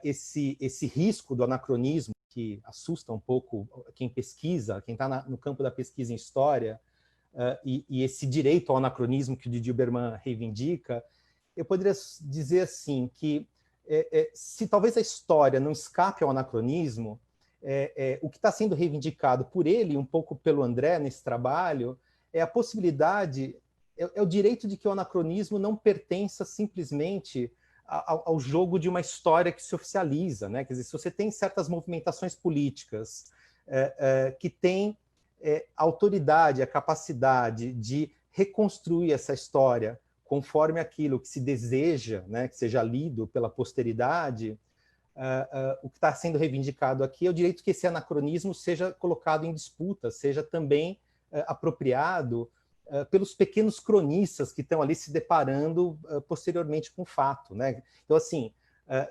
Speaker 5: esse risco do anacronismo, que assusta um pouco quem pesquisa, quem está no campo da pesquisa em história, e esse direito ao anacronismo que o Didi Uberman reivindica, eu poderia dizer assim, que se talvez a história não escape ao anacronismo, o que está sendo reivindicado por ele, um pouco pelo André nesse trabalho, é a possibilidade, é o direito de que o anacronismo não pertença simplesmente ao jogo de uma história que se oficializa, né? Quer dizer, se você tem certas movimentações políticas que têm a autoridade, a capacidade de reconstruir essa história conforme aquilo que se deseja, né, que seja lido pela posteridade, o que está sendo reivindicado aqui é o direito que esse anacronismo seja colocado em disputa, seja também apropriado pelos pequenos cronistas que estão ali se deparando posteriormente com o fato, né? Então, assim,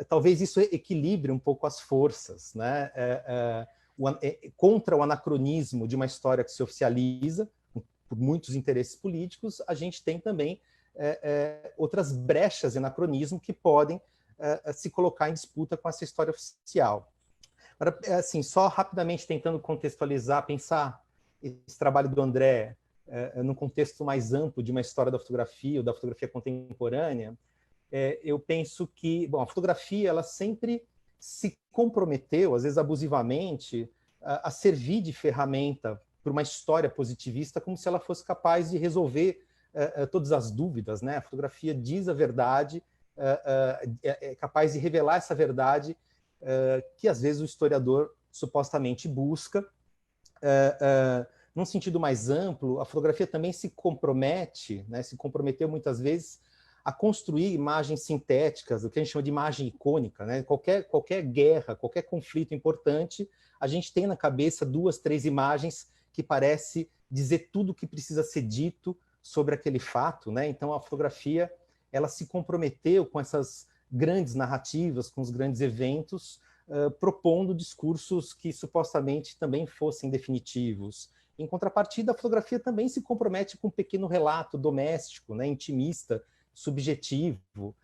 Speaker 5: talvez isso equilibre um pouco as forças, né? Contra o anacronismo de uma história que se oficializa por muitos interesses políticos, a gente tem também outras brechas de anacronismo que podem se colocar em disputa com essa história oficial. Agora, assim, só rapidamente tentando contextualizar, pensar esse trabalho do André num contexto mais amplo de uma história da fotografia ou da fotografia contemporânea, eu penso que, bom, a fotografia ela sempre se comprometeu, às vezes abusivamente, a servir de ferramenta para uma história positivista, como se ela fosse capaz de resolver todas as dúvidas, né? A fotografia diz a verdade, é capaz de revelar essa verdade que às vezes o historiador supostamente busca. Num sentido mais amplo, a fotografia também se compromete, né, se comprometeu muitas vezes a construir imagens sintéticas, o que a gente chama de imagem icônica, né? Qualquer guerra, qualquer conflito importante, a gente tem na cabeça 2, 3 imagens que parece dizer tudo o que precisa ser dito sobre aquele fato, né? Então a fotografia ela se comprometeu com essas grandes narrativas, com os grandes eventos, propondo discursos que supostamente também fossem definitivos. Em contrapartida, a fotografia também se compromete com um pequeno relato doméstico, né, intimista, subjetivo.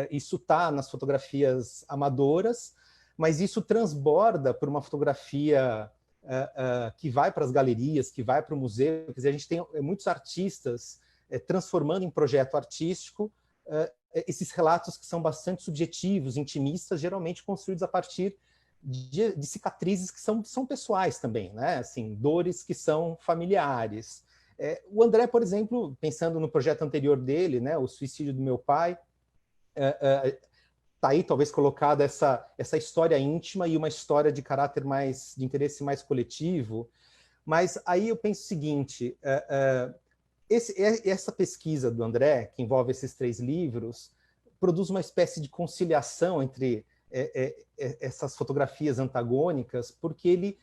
Speaker 5: Isso está nas fotografias amadoras, mas isso transborda por uma fotografia que vai para as galerias, que vai para o museu. Quer dizer, a gente tem muitos artistas transformando em projeto artístico esses relatos que são bastante subjetivos, intimistas, geralmente construídos a partir de cicatrizes que são pessoais também, né? Assim, dores que são familiares. O André, por exemplo, pensando no projeto anterior dele, né, o suicídio do meu pai, está aí talvez colocada essa história íntima e uma história de caráter de interesse mais coletivo. Mas aí eu penso o seguinte, essa pesquisa do André, que envolve esses 3 livros, produz uma espécie de conciliação entre essas fotografias antagônicas, porque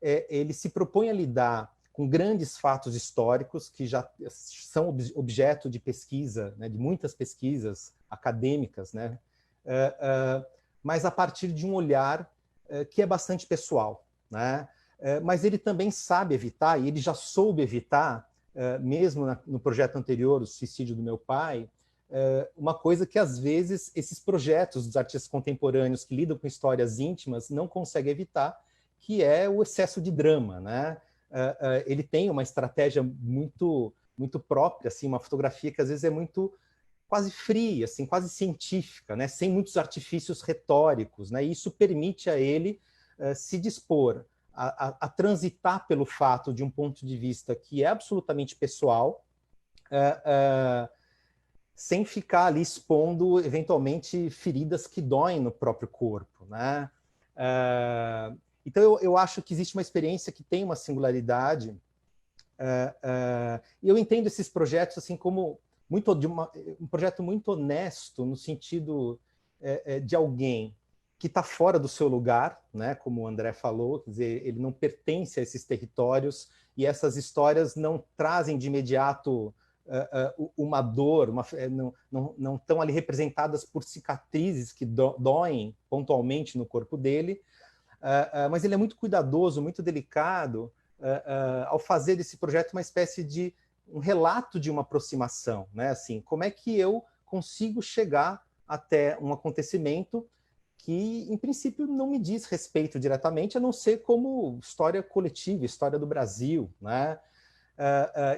Speaker 5: ele se propõe a lidar com grandes fatos históricos que já são objeto de pesquisa, né, de muitas pesquisas acadêmicas, né, mas a partir de um olhar que é bastante pessoal, né? Mas ele também sabe evitar, e ele já soube evitar, mesmo no projeto anterior, o suicídio do meu pai, uma coisa que às vezes esses projetos dos artistas contemporâneos que lidam com histórias íntimas não conseguem evitar, que é o excesso de drama, né? Ele tem uma estratégia muito própria, assim, uma fotografia que às vezes é muito quase fria, assim, quase científica, né? Sem muitos artifícios retóricos, né? E isso permite a ele se dispor a transitar pelo fato de um ponto de vista que é absolutamente pessoal, sem ficar ali expondo, eventualmente, feridas que doem no próprio corpo, né? Então, eu acho que existe uma experiência que tem uma singularidade, e eu entendo esses projetos assim como um projeto muito honesto, no sentido de alguém que está fora do seu lugar, né? Como o André falou, quer dizer, ele não pertence a esses territórios, e essas histórias não trazem de imediato uma dor, não estão ali representadas por cicatrizes que doem pontualmente no corpo dele, mas ele é muito cuidadoso, muito delicado, ao fazer desse projeto uma espécie de um relato de uma aproximação, né? Assim, como é que eu consigo chegar até um acontecimento que, em princípio, não me diz respeito diretamente, a não ser como história coletiva, história do Brasil, né?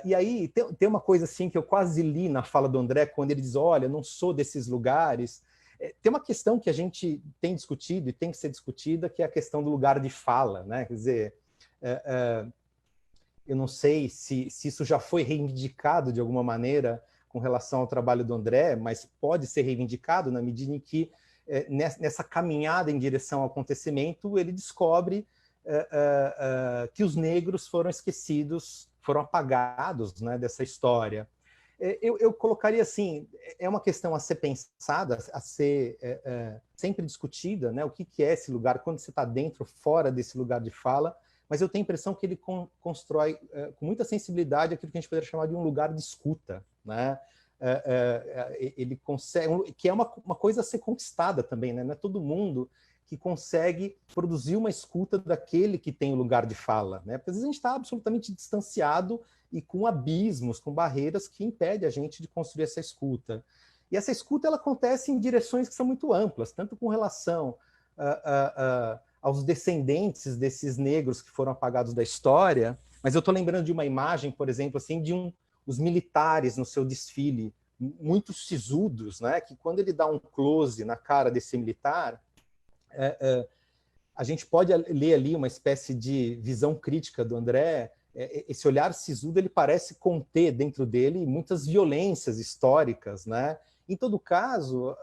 Speaker 5: E aí tem uma coisa assim que eu quase li na fala do André, quando ele diz, olha, eu não sou desses lugares. Tem uma questão que a gente tem discutido e tem que ser discutida, que é a questão do lugar de fala, né? Quer dizer, eu não sei se isso já foi reivindicado de alguma maneira com relação ao trabalho do André, mas pode ser reivindicado na medida em que, nessa caminhada em direção ao acontecimento, ele descobre que os negros foram esquecidos, foram apagados, né, dessa história. Eu colocaria assim, é uma questão a ser pensada, a ser sempre discutida, né, o que é esse lugar, quando você está dentro, fora desse lugar de fala, mas eu tenho a impressão que ele constrói com muita sensibilidade aquilo que a gente poderia chamar de um lugar de escuta, né? Ele consegue, que é uma coisa a ser conquistada também, né? Não é todo mundo que consegue produzir uma escuta daquele que tem o lugar de fala, né? Porque às vezes a gente está absolutamente distanciado e com abismos, com barreiras que impedem a gente de construir essa escuta. E essa escuta ela acontece em direções que são muito amplas, tanto com relação aos descendentes desses negros que foram apagados da história, mas eu estou lembrando de uma imagem, por exemplo, assim, de os militares no seu desfile, muito sisudos, né? Que quando ele dá um close na cara desse militar, a gente pode ler ali uma espécie de visão crítica do André. Esse olhar sisudo ele parece conter dentro dele muitas violências históricas, né? Em todo caso,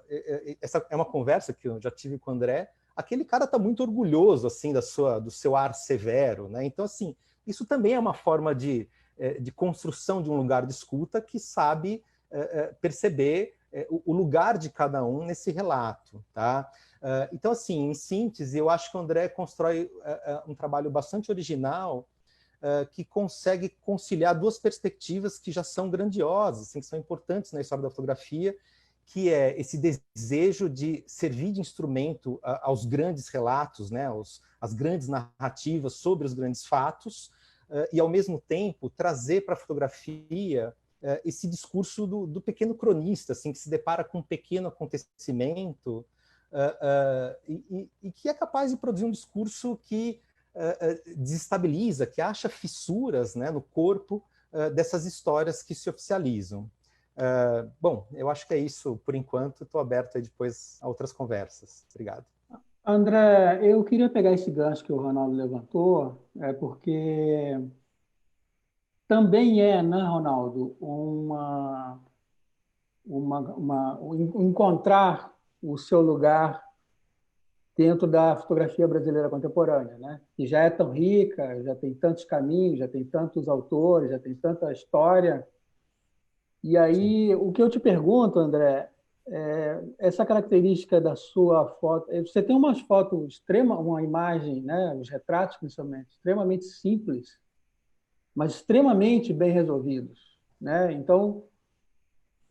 Speaker 5: essa é uma conversa que eu já tive com o André. Aquele cara está muito orgulhoso assim do seu ar severo, né? Então, assim, isso também é uma forma de construção de um lugar de escuta que sabe perceber o lugar de cada um nesse relato, tá? Então, assim, em síntese, eu acho que o André constrói um trabalho bastante original que consegue conciliar duas perspectivas que já são grandiosas, assim, que são importantes na história da fotografia, que é esse desejo de servir de instrumento aos grandes relatos, né, às grandes narrativas sobre os grandes fatos, e, ao mesmo tempo, trazer para a fotografia esse discurso do pequeno cronista, assim, que se depara com um pequeno acontecimento e que é capaz de produzir um discurso que desestabiliza, que acha fissuras, né, no corpo dessas histórias que se oficializam. Bom, eu acho que é isso por enquanto. Estou aberto aí depois a outras conversas. Obrigado.
Speaker 1: André, eu queria pegar esse gancho que o Ronaldo levantou, porque também né, Ronaldo, encontrar o seu lugar dentro da fotografia brasileira contemporânea, né? Que já é tão rica, já tem tantos caminhos, já tem tantos autores, já tem tanta história. E aí, sim, o que eu te pergunto, André, essa característica da sua foto, você tem umas fotos uma imagem, né, os retratos principalmente, extremamente simples, mas extremamente bem resolvidos, né? Então,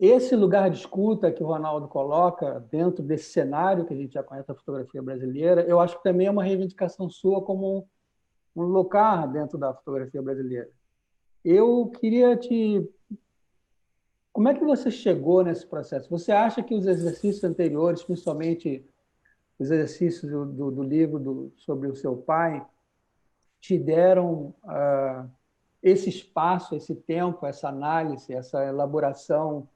Speaker 1: esse lugar de escuta que o Ronaldo coloca dentro desse cenário que a gente já conhece da fotografia brasileira, eu acho que também é uma reivindicação sua como um lugar dentro da fotografia brasileira. Eu queria te... Como é que você chegou nesse processo? Você acha que os exercícios anteriores, principalmente os exercícios do livro sobre o seu pai, te deram esse espaço, esse tempo, essa análise, essa elaboração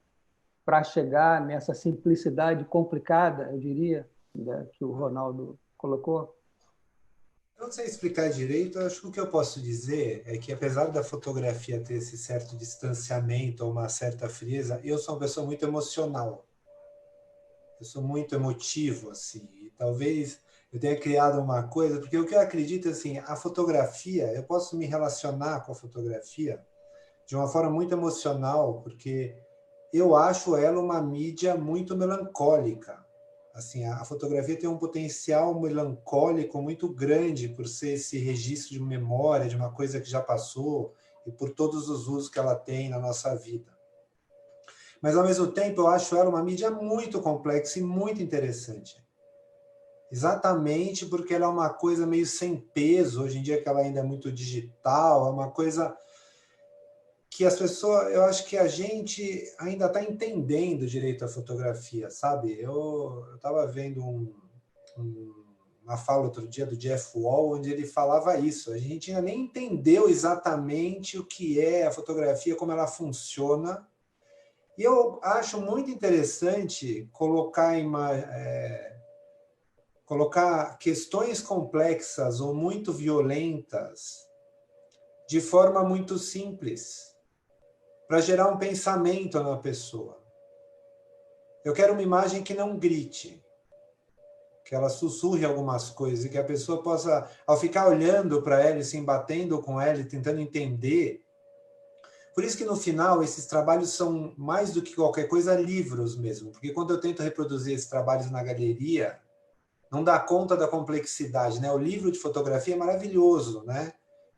Speaker 1: para chegar nessa simplicidade complicada, eu diria, né, que o Ronaldo colocou?
Speaker 2: Eu não sei explicar direito, acho que o que eu posso dizer é que, apesar da fotografia ter esse certo distanciamento ou uma certa frieza, eu sou uma pessoa muito emocional. Eu sou muito emotivo, assim, e talvez eu tenha criado uma coisa, porque o que eu acredito, assim, a fotografia, eu posso me relacionar com a fotografia de uma forma muito emocional, porque eu acho ela uma mídia muito melancólica. Assim, a fotografia tem um potencial melancólico muito grande por ser esse registro de memória, de uma coisa que já passou, e por todos os usos que ela tem na nossa vida. Mas, ao mesmo tempo, eu acho ela uma mídia muito complexa e muito interessante. Exatamente porque ela é uma coisa meio sem peso, hoje em dia que ela ainda é muito digital, é uma coisa que as pessoas, eu acho que a gente ainda está entendendo direito a fotografia, sabe? Eu estava vendo uma fala outro dia do Jeff Wall, onde ele falava isso. A gente ainda nem entendeu exatamente o que é a fotografia, como ela funciona. E eu acho muito interessante colocar questões complexas ou muito violentas de forma muito simples, para gerar um pensamento na pessoa. Eu quero uma imagem que não grite, que ela sussurre algumas coisas e que a pessoa possa, ao ficar olhando para ela e se embatendo com ela e tentando entender. Por isso que no final esses trabalhos são mais do que qualquer coisa livros mesmo, porque quando eu tento reproduzir esses trabalhos na galeria, não dá conta da complexidade, né? O livro de fotografia é maravilhoso, né?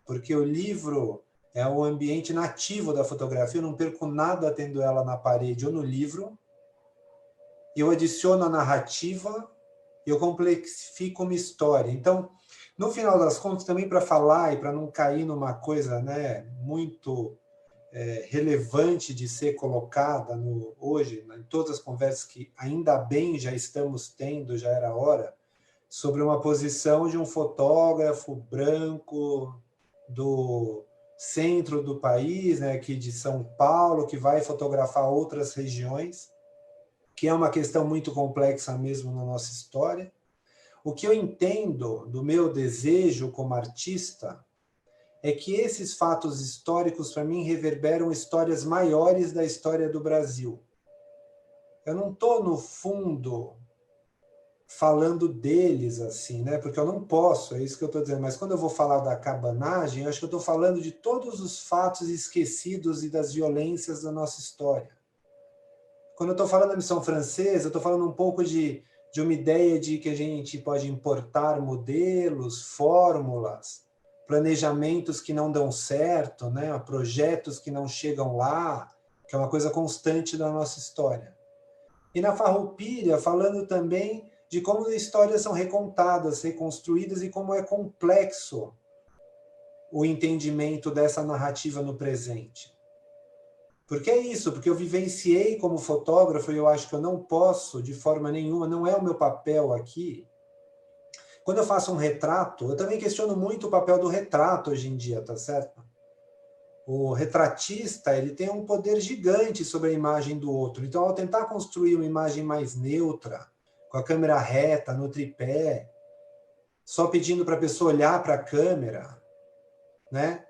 Speaker 2: Porque o livro é o ambiente nativo da fotografia, eu não perco nada tendo ela na parede ou no livro, eu adiciono a narrativa, eu complexifico uma história. Então, no final das contas, também para falar e para não cair numa coisa, né, muito relevante de ser colocada hoje, em todas as conversas que ainda bem já estamos tendo, já era hora, sobre uma posição de um fotógrafo branco do centro do país, né, aqui de São Paulo, que vai fotografar outras regiões, que é uma questão muito complexa mesmo na nossa história. O que eu entendo do meu desejo como artista é que esses fatos históricos, para mim, reverberam histórias maiores da história do Brasil. Eu não estou, no fundo, falando deles, assim, né? Porque eu não posso, é isso que eu estou dizendo. Mas quando eu vou falar da cabanagem, eu acho que eu estou falando de todos os fatos esquecidos e das violências da nossa história. Quando eu estou falando da Missão Francesa, eu estou falando um pouco de uma ideia de que a gente pode importar modelos, fórmulas, planejamentos que não dão certo, né? Projetos que não chegam lá, que é uma coisa constante da nossa história. E na Farroupilha, falando também de como as histórias são recontadas, reconstruídas e como é complexo o entendimento dessa narrativa no presente. Porque é isso, porque eu vivenciei como fotógrafo e eu acho que eu não posso, de forma nenhuma, não é o meu papel aqui, quando eu faço um retrato, eu também questiono muito o papel do retrato hoje em dia, tá certo? O retratista, ele tem um poder gigante sobre a imagem do outro. Então, ao tentar construir uma imagem mais neutra, com a câmera reta, no tripé, só pedindo para a pessoa olhar para a câmera, né?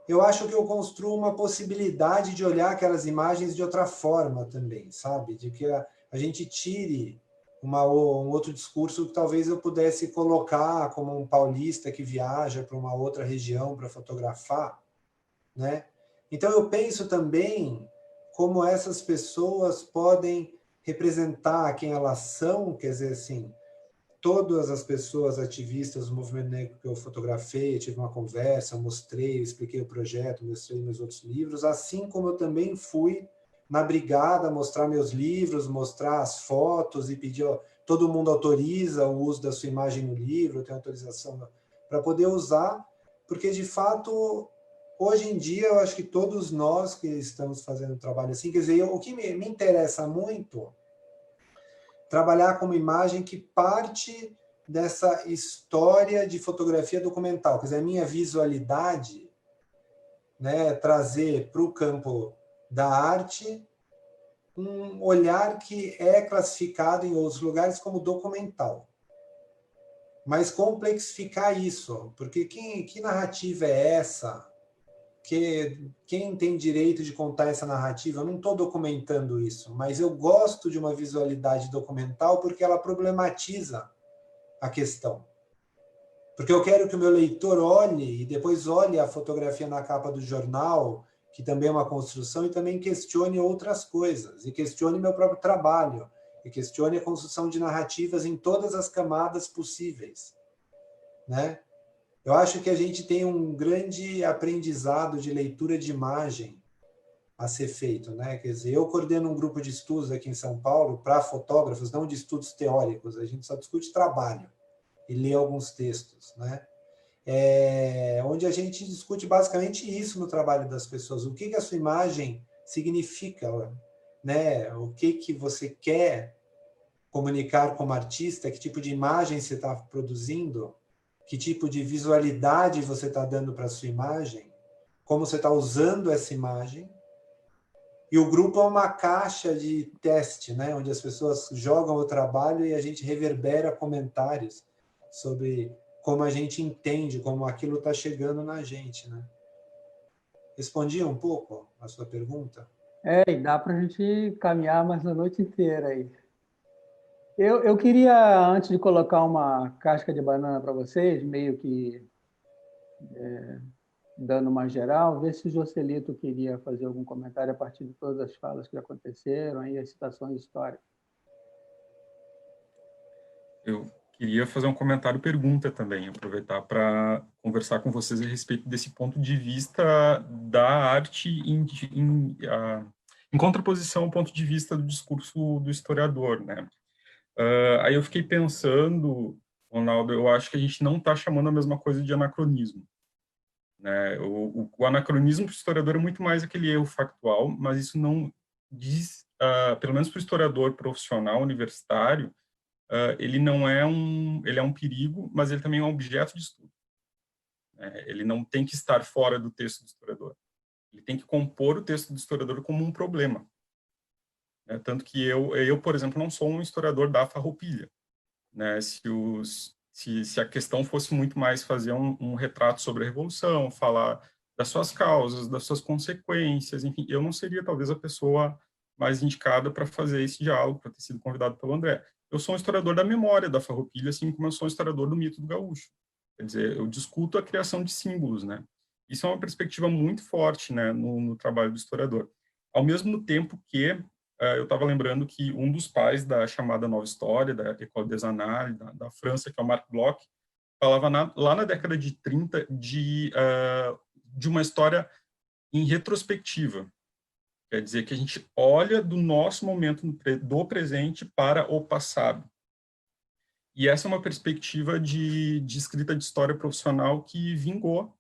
Speaker 2: Eu acho que eu construo uma possibilidade de olhar aquelas imagens de outra forma também, sabe? De que a gente tire um outro discurso que talvez eu pudesse colocar como um paulista que viaja para uma outra região para fotografar, né? Então eu penso também como essas pessoas podem representar quem elas são, quer dizer assim, todas as pessoas ativistas do movimento negro que eu fotografei, eu tive uma conversa, mostrei, expliquei o projeto, mostrei meus outros livros, assim como eu também fui na brigada mostrar meus livros, mostrar as fotos e pedir, ó, todo mundo autoriza o uso da sua imagem no livro, eu tenho autorização para poder usar, porque de fato, hoje em dia, eu acho que todos nós que estamos fazendo trabalho assim, quer dizer, o que me interessa muito trabalhar como imagem que parte dessa história de fotografia documental, quer dizer, a minha visualidade, né, trazer para o campo da arte um olhar que é classificado em outros lugares como documental. Mas complexificar isso, porque que narrativa é essa? Quem tem direito de contar essa narrativa? Eu não estou documentando isso, mas eu gosto de uma visualidade documental porque ela problematiza a questão. Porque eu quero que o meu leitor olhe e depois olhe a fotografia na capa do jornal, que também é uma construção, e também questione outras coisas, e questione meu próprio trabalho, e questione a construção de narrativas em todas as camadas possíveis, né? Eu acho que a gente tem um grande aprendizado de leitura de imagem a ser feito, né? Quer dizer, eu coordeno um grupo de estudos aqui em São Paulo para fotógrafos, não de estudos teóricos, a gente só discute trabalho e lê alguns textos, né? Onde a gente discute basicamente isso no trabalho das pessoas, o que a sua imagem significa, né? O que você quer comunicar como artista, que tipo de imagem você está produzindo, que tipo de visualidade você está dando para a sua imagem, como você está usando essa imagem. E o grupo é uma caixa de teste, né? Onde as pessoas jogam o trabalho e a gente reverbera comentários sobre como a gente entende, como aquilo está chegando na gente, né? Respondi um pouco a sua pergunta?
Speaker 1: E dá para a gente caminhar mais a noite inteira aí. Eu queria, antes de colocar uma casca de banana para vocês, meio que dando uma geral, ver se o Joselito queria fazer algum comentário a partir de todas as falas que aconteceram, aí as citações históricas.
Speaker 3: Eu queria fazer um comentário pergunta também, aproveitar para conversar com vocês a respeito desse ponto de vista da arte em contraposição ao ponto de vista do discurso do historiador, né? Aí eu fiquei pensando, Ronaldo, eu acho que a gente não está chamando a mesma coisa de anacronismo, né? O anacronismo para o historiador é muito mais aquele erro factual, mas isso não diz, pelo menos para o historiador profissional universitário, ele não é ele é um perigo, mas ele também é um objeto de estudo. Ele não tem que estar fora do texto do historiador. Ele tem que compor o texto do historiador como um problema. Tanto que eu, por exemplo, não sou um historiador da farroupilha. Né? Se a questão fosse muito mais fazer um retrato sobre a Revolução, falar das suas causas, das suas consequências, enfim, eu não seria talvez a pessoa mais indicada para fazer esse diálogo, para ter sido convidado pelo André. Eu sou um historiador da memória da farroupilha, assim como eu sou um historiador do mito do gaúcho. Quer dizer, eu discuto a criação de símbolos, né? Isso é uma perspectiva muito forte, né, no trabalho do historiador. Ao mesmo tempo que eu estava lembrando que um dos pais da chamada Nova História, da École des Annales, da França, que é o Marc Bloch, falava lá na década de 30 de uma história em retrospectiva. Quer dizer que a gente olha do nosso momento do presente para o passado. E essa é uma perspectiva de escrita de história profissional que vingou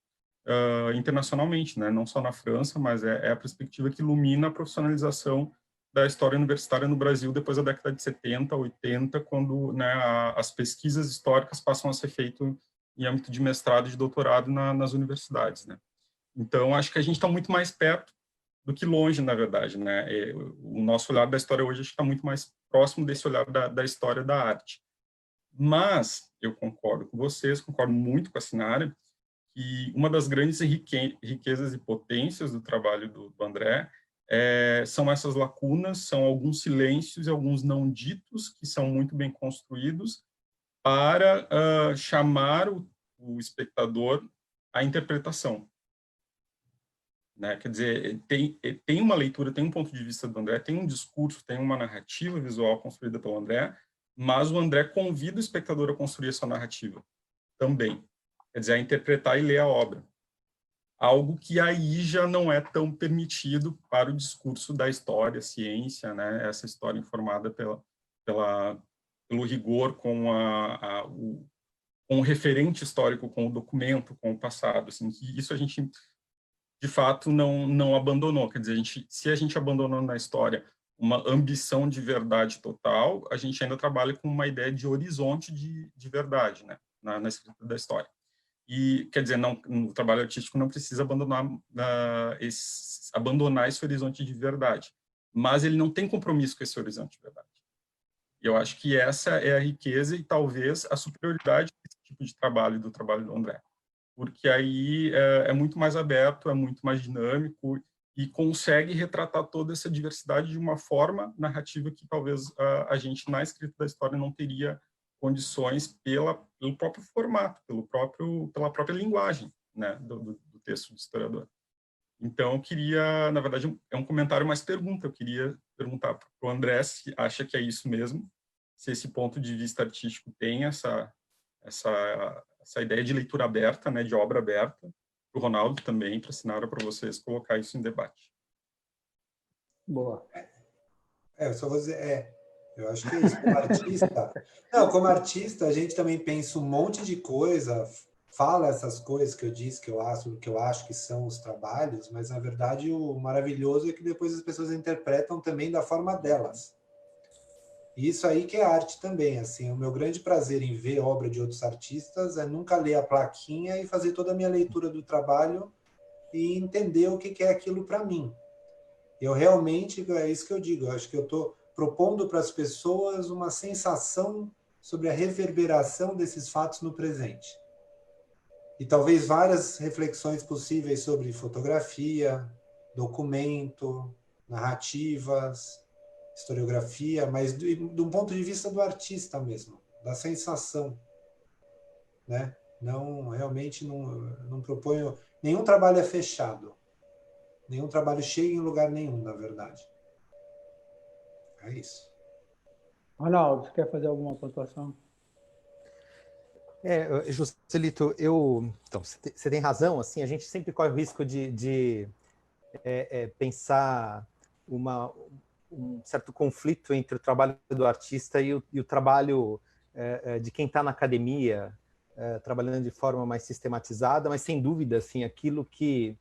Speaker 3: internacionalmente, né? Não só na França, mas é a perspectiva que ilumina a profissionalização da história universitária no Brasil depois da década de 70, 80, quando, né, as pesquisas históricas passam a ser feitas em âmbito de mestrado e de doutorado nas universidades, né? Então, acho que a gente está muito mais perto do que longe, na verdade, né? O nosso olhar da história hoje está muito mais próximo desse olhar da história da arte. Mas eu concordo com vocês, concordo muito com a Sinara, que uma das grandes riquezas e potências do trabalho do André são essas lacunas, são alguns silêncios e alguns não ditos que são muito bem construídos para chamar o espectador à interpretação. Né? Quer dizer, tem uma leitura, tem um ponto de vista do André, tem um discurso, tem uma narrativa visual construída pelo André, mas o André convida o espectador a construir a sua narrativa também. Quer dizer, a interpretar e ler a obra. Algo que aí já não é tão permitido para o discurso da história, ciência, né? Essa história informada pelo rigor com com o referente histórico, com o documento, com o passado. Assim, que isso a gente, de fato, não abandonou. Quer dizer, se a gente abandonou na história uma ambição de verdade total, a gente ainda trabalha com uma ideia de horizonte de verdade, né? Na escrita da história. E, quer dizer, no trabalho artístico não precisa abandonar esse horizonte de verdade, mas ele não tem compromisso com esse horizonte de verdade. E eu acho que essa é a riqueza e talvez a superioridade desse tipo de trabalho, do trabalho do André, porque aí é muito mais aberto, é muito mais dinâmico e consegue retratar toda essa diversidade de uma forma narrativa que talvez a gente, na escrita da história, não teria condições pelo próprio formato, pela própria linguagem, né, do texto do historiador. Então, eu queria, na verdade, é um comentário mais pergunta, eu queria perguntar para o André se acha que é isso mesmo, se esse ponto de vista artístico tem essa ideia de leitura aberta, né, de obra aberta, para o Ronaldo também, para a Sinara, para vocês colocar isso em debate.
Speaker 1: Boa.
Speaker 2: Eu só vou dizer, eu acho que é isso, como artista, a gente também pensa um monte de coisa, fala essas coisas que eu disse, que eu acho que são os trabalhos, mas, na verdade, o maravilhoso é que depois as pessoas interpretam também da forma delas. E isso aí que é arte também, assim, o meu grande prazer em ver obra de outros artistas é nunca ler a plaquinha e fazer toda a minha leitura do trabalho e entender o que é aquilo para mim. Eu realmente, é isso que eu digo, eu acho que eu estou propondo para as pessoas uma sensação sobre a reverberação desses fatos no presente. E talvez várias reflexões possíveis sobre fotografia, documento, narrativas, historiografia, mas de um ponto de vista do artista mesmo, da sensação, né? Não, realmente não proponho... Nenhum trabalho é fechado. Nenhum trabalho chega em lugar nenhum, na verdade. É isso.
Speaker 1: Ronaldo, você quer fazer alguma pontuação?
Speaker 5: Juscelito, então, você tem razão, assim, a gente sempre corre o risco de pensar um certo conflito entre o trabalho do artista e o trabalho de quem está na academia, trabalhando de forma mais sistematizada, mas sem dúvida, assim, aquilo que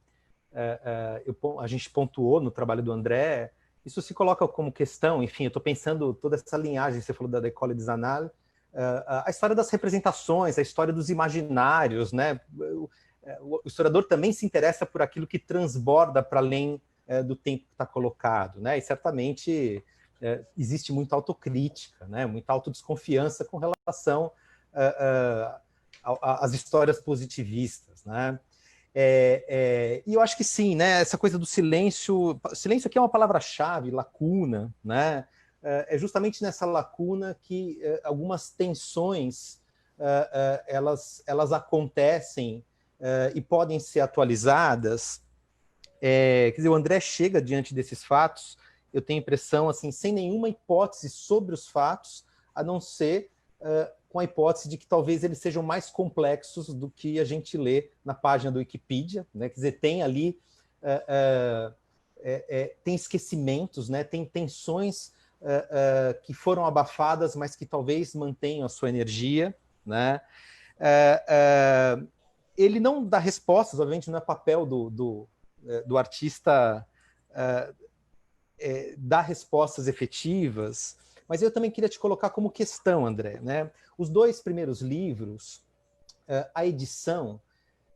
Speaker 5: a gente pontuou no trabalho do André, isso se coloca como questão, enfim, eu estou pensando toda essa linhagem, você falou da École des Annales, a história das representações, a história dos imaginários, né? O historiador também se interessa por aquilo que transborda para além do tempo que está colocado, né? E certamente existe muita autocrítica, né? Muita autodesconfiança com relação às histórias positivistas, né? E eu acho que sim, né? Essa coisa do silêncio aqui é uma palavra-chave, lacuna, né? É justamente nessa lacuna que algumas tensões elas acontecem e podem ser atualizadas. Quer dizer, o André chega diante desses fatos, eu tenho a impressão, assim, sem nenhuma hipótese sobre os fatos, a não ser com a hipótese de que talvez eles sejam mais complexos do que a gente lê na página do Wikipedia, né? Quer dizer, tem ali tem esquecimentos, né? Tem tensões que foram abafadas, mas que talvez mantenham a sua energia, né? Ele não dá respostas, obviamente não é papel do artista dar respostas efetivas, mas eu também queria te colocar como questão, André, né? Os 2 primeiros livros, a edição,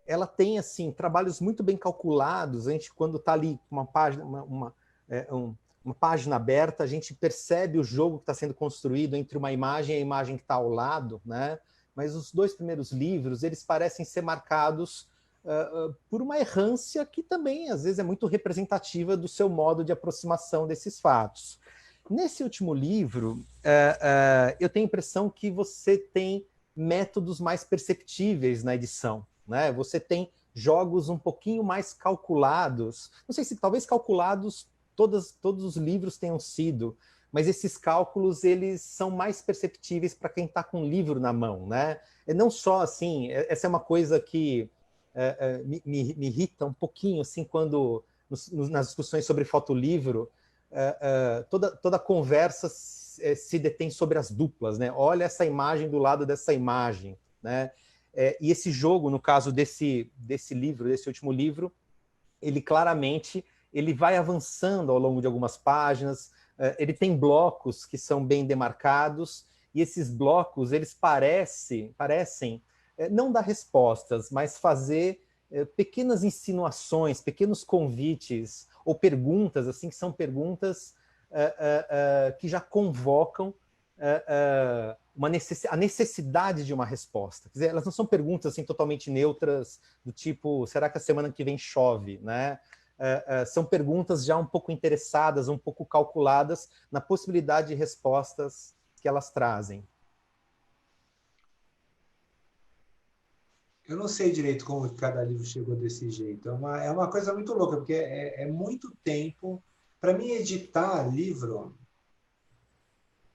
Speaker 5: ela tem assim trabalhos muito bem calculados. A gente, quando está ali uma página, uma página aberta, a gente percebe o jogo que está sendo construído entre uma imagem e a imagem que está ao lado, né? Mas os 2 primeiros livros, eles parecem ser marcados por uma errância que também, às vezes, é muito representativa do seu modo de aproximação desses fatos. Nesse último livro, eu tenho a impressão que você tem métodos mais perceptíveis na edição, né? Você tem jogos um pouquinho mais calculados. Não sei se talvez calculados todos os livros tenham sido, mas esses cálculos eles são mais perceptíveis para quem está com o livro na mão, né? E não só assim, essa é uma coisa que me irrita um pouquinho, assim, quando nas discussões sobre fotolivro, toda conversa se detém sobre as duplas, né? Olha essa imagem do lado dessa imagem, né? E esse jogo, no caso desse livro, desse último livro, ele claramente ele vai avançando ao longo de algumas páginas, ele tem blocos que são bem demarcados, e esses blocos, eles parecem não dar respostas, mas fazer pequenas insinuações, pequenos convites, ou perguntas, assim, que são perguntas que já convocam a necessidade de uma resposta. Quer dizer, elas não são perguntas assim, totalmente neutras, do tipo, será que a semana que vem chove, né? São perguntas já um pouco interessadas, um pouco calculadas na possibilidade de respostas que elas trazem.
Speaker 2: Eu não sei direito como cada livro chegou desse jeito. É uma coisa muito louca, porque é muito tempo. Para mim, editar livro,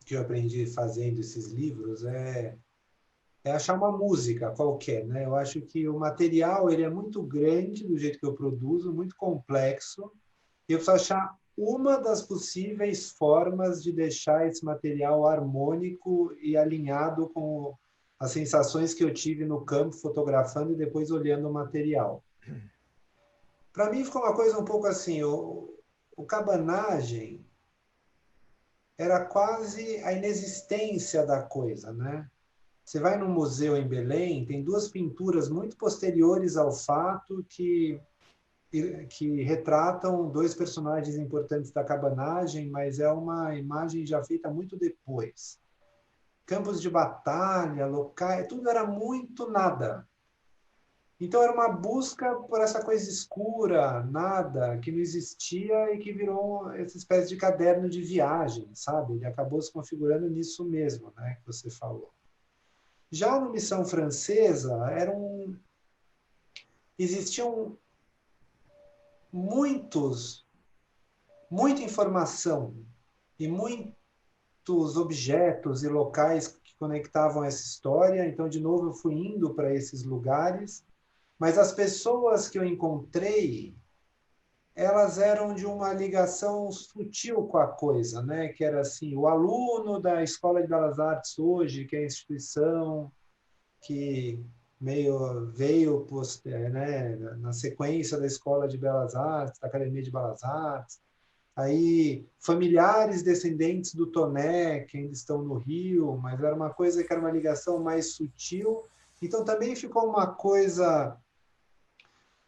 Speaker 2: que eu aprendi fazendo esses livros, é achar uma música qualquer, né? Eu acho que o material ele é muito grande do jeito que eu produzo, muito complexo, e eu preciso achar uma das possíveis formas de deixar esse material harmônico e alinhado com as sensações que eu tive no campo fotografando e depois olhando o material. Para mim ficou uma coisa um pouco assim, o cabanagem era quase a inexistência da coisa, né? Você vai num museu em Belém, tem 2 pinturas muito posteriores ao fato que retratam 2 personagens importantes da cabanagem, mas é uma imagem já feita muito depois. Campos de batalha, locais, tudo era muito nada. Então era uma busca por essa coisa escura, nada, que não existia e que virou essa espécie de caderno de viagem, sabe? Ele acabou se configurando nisso mesmo, né, que você falou. Já no Missão Francesa, existiam muita informação e muitos objetos e locais que conectavam essa história. Então, de novo, eu fui indo para esses lugares, mas as pessoas que eu encontrei, elas eram de uma ligação sutil com a coisa, né? Que era assim, o aluno da Escola de Belas Artes hoje, que é a instituição que meio veio né, na sequência da Escola de Belas Artes, da Academia de Belas Artes, aí familiares descendentes do Toné, que ainda estão no Rio, mas era uma coisa que era uma ligação mais sutil. Então também ficou uma coisa...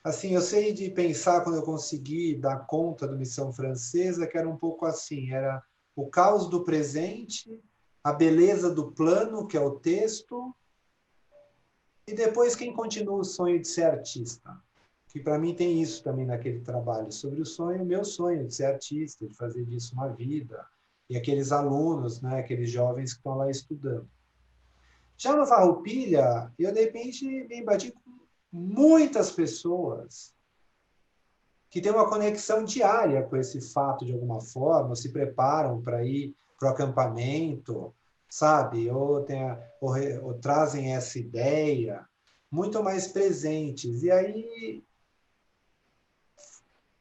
Speaker 2: Assim, eu sei de pensar quando eu consegui dar conta do Missão Francesa, que era um pouco assim, era o caos do presente, a beleza do plano, que é o texto, e depois quem continua o sonho de ser artista. Que para mim tem isso também naquele trabalho, sobre o meu sonho de ser artista, de fazer disso uma vida, e aqueles alunos, né, aqueles jovens que estão lá estudando. Já no Farroupilha, eu de repente me embati com muitas pessoas que têm uma conexão diária com esse fato de alguma forma, se preparam para ir para o acampamento, sabe? Ou trazem essa ideia, muito mais presentes. E aí,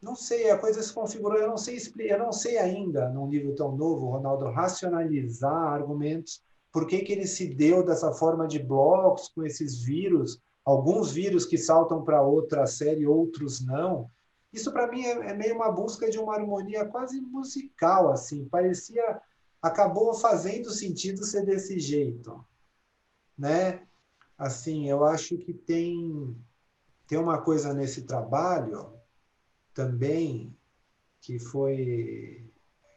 Speaker 2: não sei, a coisa se configurou, eu não sei ainda, num livro tão novo, Ronaldo, racionalizar argumentos, por que ele se deu dessa forma de blocos com esses vírus, alguns vírus que saltam para outra série, outros não. Isso, para mim, é meio uma busca de uma harmonia quase musical, assim. Parecia... Acabou fazendo sentido ser desse jeito, né? Assim, eu acho que tem uma coisa nesse trabalho também que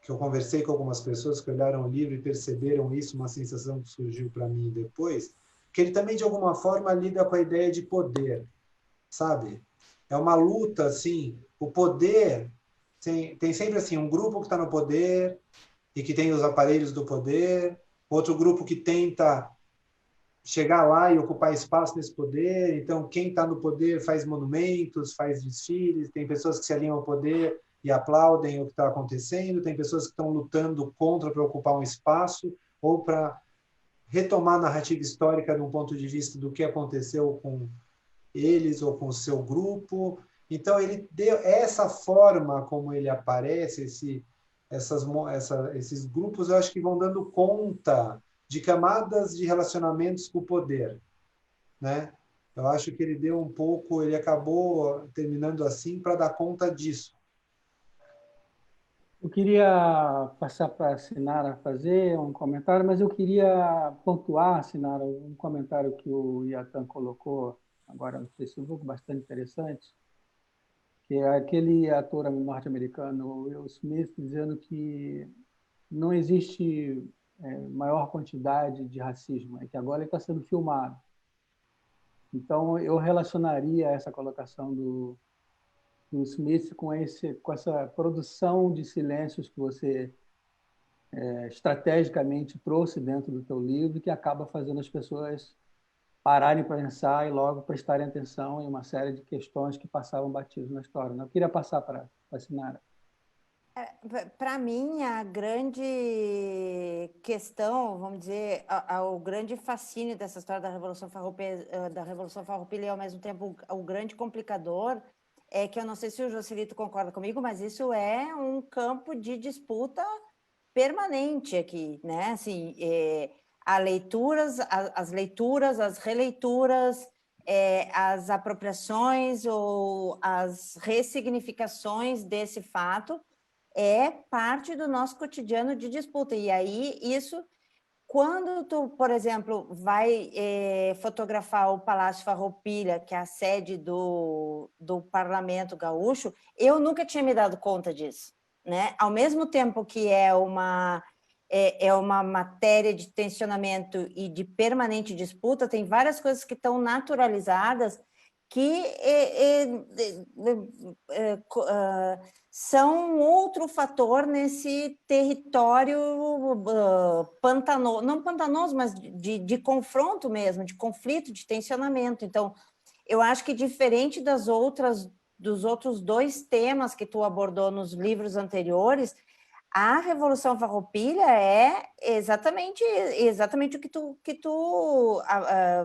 Speaker 2: eu conversei com algumas pessoas que olharam o livro e perceberam isso, uma sensação que surgiu para mim depois, que ele também, de alguma forma, lida com a ideia de poder, sabe? É uma luta, assim, o poder... Tem sempre, assim, um grupo que está no poder e que tem os aparelhos do poder, outro grupo que tenta chegar lá e ocupar espaço nesse poder. Então, quem está no poder faz monumentos, faz desfiles, tem pessoas que se alinham ao poder e aplaudem o que está acontecendo, tem pessoas que estão lutando contra para ocupar um espaço ou para retomar a narrativa histórica de um ponto de vista do que aconteceu com eles ou com o seu grupo. Então, ele deu essa forma como ele aparece, esses grupos, eu acho que vão dando conta de camadas de relacionamentos com o poder, né? Eu acho que ele acabou terminando assim para dar conta disso.
Speaker 1: Eu queria passar para a Sinara fazer um comentário, mas eu queria pontuar, Sinara, um comentário que o Iatan colocou agora no Facebook, bastante interessante, que é aquele ator norte-americano, Will Smith, dizendo que não existe maior quantidade de racismo, é que agora ele está sendo filmado. Então, eu relacionaria essa colocação do Smith com essa produção de silêncios que você estrategicamente trouxe dentro do teu livro, que acaba fazendo as pessoas pararem para pensar e logo prestarem atenção em uma série de questões que passavam batidos na história. Eu queria passar para a Sinara.
Speaker 4: Para mim, a grande questão, vamos dizer, o grande fascínio dessa história da Revolução Farroupilha e, ao mesmo tempo, o grande complicador é que eu não sei se o Joselito concorda comigo, mas isso é um campo de disputa permanente aqui, né? Assim, as leituras, as releituras, as apropriações ou as ressignificações desse fato é parte do nosso cotidiano de disputa. E aí, isso, quando tu, por exemplo, vai fotografar o Palácio Farroupilha, que é a sede do Parlamento Gaúcho, eu nunca tinha me dado conta disso, né? Ao mesmo tempo que é uma matéria de tensionamento e de permanente disputa, tem várias coisas que estão naturalizadas que são outro fator nesse território pantanoso, não pantanoso, mas de confronto mesmo, de conflito, de tensionamento. Então, eu acho que diferente dos outros dois temas que tu abordou nos livros anteriores, a Revolução Farroupilha é exatamente o que tu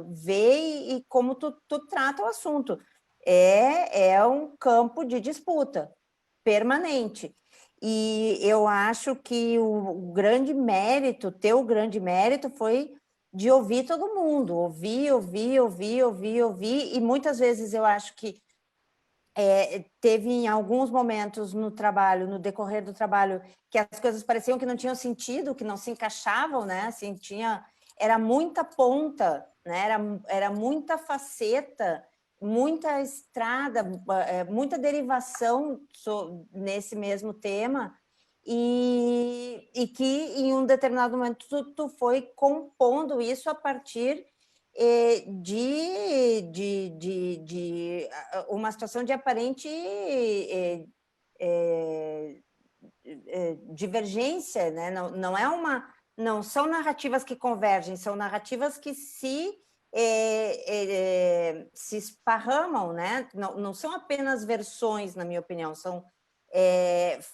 Speaker 4: vê e como tu trata o assunto. É um campo de disputa permanente. E eu acho que o grande mérito, teu grande mérito foi de ouvir todo mundo, ouvir, e muitas vezes eu acho que teve em alguns momentos no trabalho, no decorrer do trabalho, que as coisas pareciam que não tinham sentido, que não se encaixavam, né? Assim, era muita ponta, né? Era muita faceta, muita estrada, muita derivação nesse mesmo tema, e que em um determinado momento tu foi compondo isso a partir de uma situação de aparente divergência, né? Não são narrativas que convergem, são narrativas que se esparramam, né? Não são apenas versões, na minha opinião, são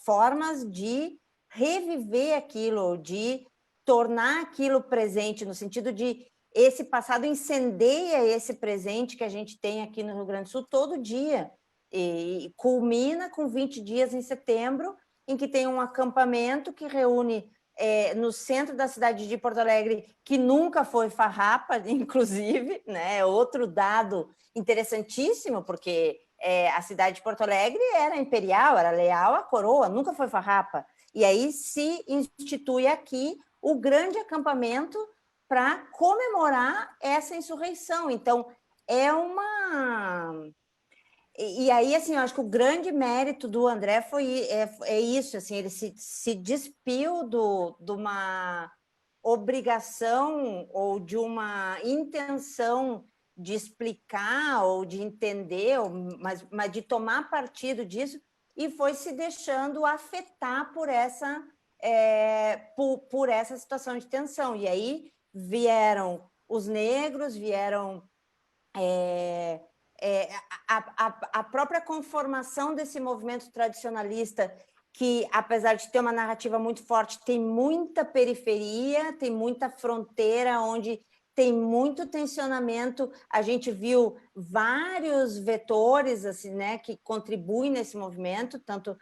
Speaker 4: formas de reviver aquilo, de tornar aquilo presente, no sentido de esse passado incendeia esse presente que a gente tem aqui no Rio Grande do Sul todo dia, e culmina com 20 dias em setembro, em que tem um acampamento que reúne no centro da cidade de Porto Alegre, que nunca foi farrapa, inclusive, né? Outro dado interessantíssimo, porque a cidade de Porto Alegre era imperial, era leal à coroa, nunca foi farrapa. E aí se institui aqui o grande acampamento para comemorar essa insurreição. Então, é uma... E aí, assim, eu acho que o grande mérito do André é isso, assim, ele se despiu de uma obrigação ou de uma intenção de explicar ou de entender, mas de tomar partido disso, e foi se deixando afetar por essa situação de tensão. E aí vieram os negros, vieram a própria conformação desse movimento tradicionalista, que, apesar de ter uma narrativa muito forte, tem muita periferia, tem muita fronteira, onde tem muito tensionamento. A gente viu vários vetores assim, né, que contribuem nesse movimento, tanto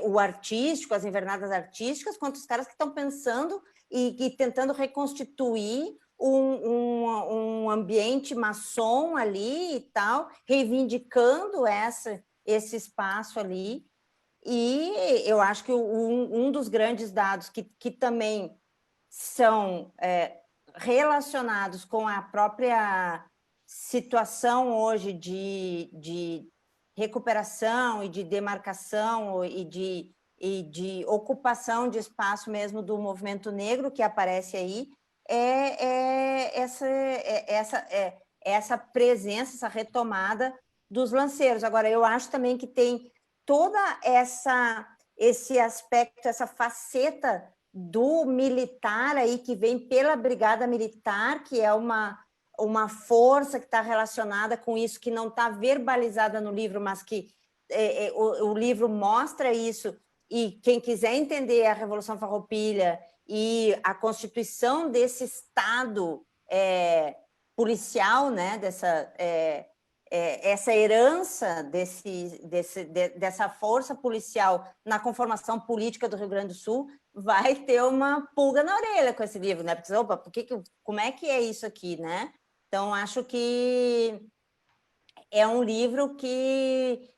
Speaker 4: o artístico, as invernadas artísticas, quanto os caras que estão pensando e tentando reconstituir um ambiente maçom ali e tal, reivindicando esse espaço ali. E eu acho que um dos grandes dados que também são relacionados com a própria situação hoje de recuperação e de demarcação e de ocupação de espaço mesmo do movimento negro que aparece aí, essa presença, essa retomada dos lanceiros. Agora, eu acho também que tem toda esse aspecto, essa faceta do militar aí que vem pela Brigada Militar, que é uma força que está relacionada com isso, que não está verbalizada no livro, mas que o livro mostra isso, e quem quiser entender a Revolução Farroupilha e a constituição desse Estado policial, né, essa herança dessa força policial na conformação política do Rio Grande do Sul, vai ter uma pulga na orelha com esse livro, né? Porque, opa, como é que é isso aqui, né? Então, acho que é um livro que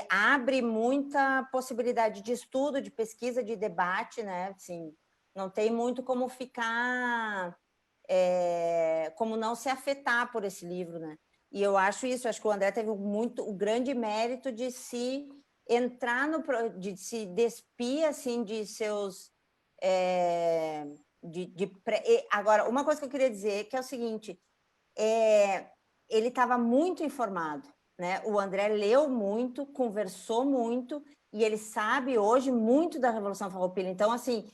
Speaker 4: abre muita possibilidade de estudo, de pesquisa, de debate, né? Assim, não tem muito como ficar... como não se afetar por esse livro, né? E eu acho isso, acho que o André teve o grande mérito de se entrar de se despir, assim, de seus... Agora, uma coisa que eu queria dizer que é o seguinte, ele estava muito informado, né? O André leu muito, conversou muito, e ele sabe hoje muito da Revolução Farroupilha. Então, assim,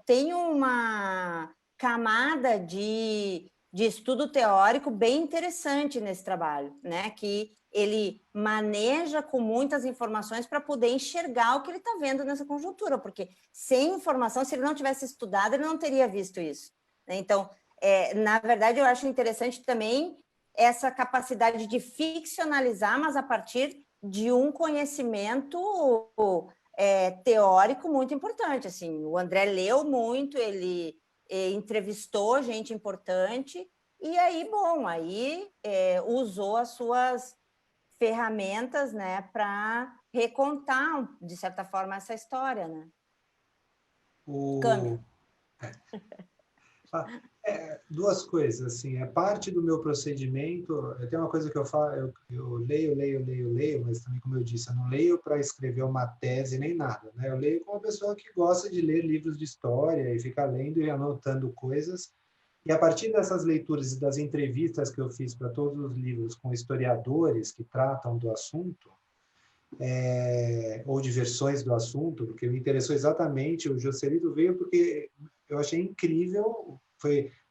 Speaker 4: tem uma camada de estudo teórico bem interessante nesse trabalho, né? Que ele maneja com muitas informações para poder enxergar o que ele está vendo nessa conjuntura, porque sem informação, se ele não tivesse estudado, ele não teria visto isso, né? Então, na verdade, eu acho interessante também essa capacidade de ficcionalizar, mas a partir de um conhecimento teórico muito importante. Assim, o André leu muito, ele entrevistou gente importante, e aí, bom, usou as suas ferramentas, né, para recontar, de certa forma, essa história, né? Câmbio.
Speaker 2: Duas coisas, assim, parte do meu procedimento, tem uma coisa que eu falo, eu leio, mas também, como eu disse, eu não leio para escrever uma tese nem nada, né? Eu leio como uma pessoa que gosta de ler livros de história e ficar lendo e anotando coisas, e a partir dessas leituras e das entrevistas que eu fiz para todos os livros com historiadores que tratam do assunto, ou de versões do assunto, porque me interessou exatamente, o Joselito veio porque eu achei incrível.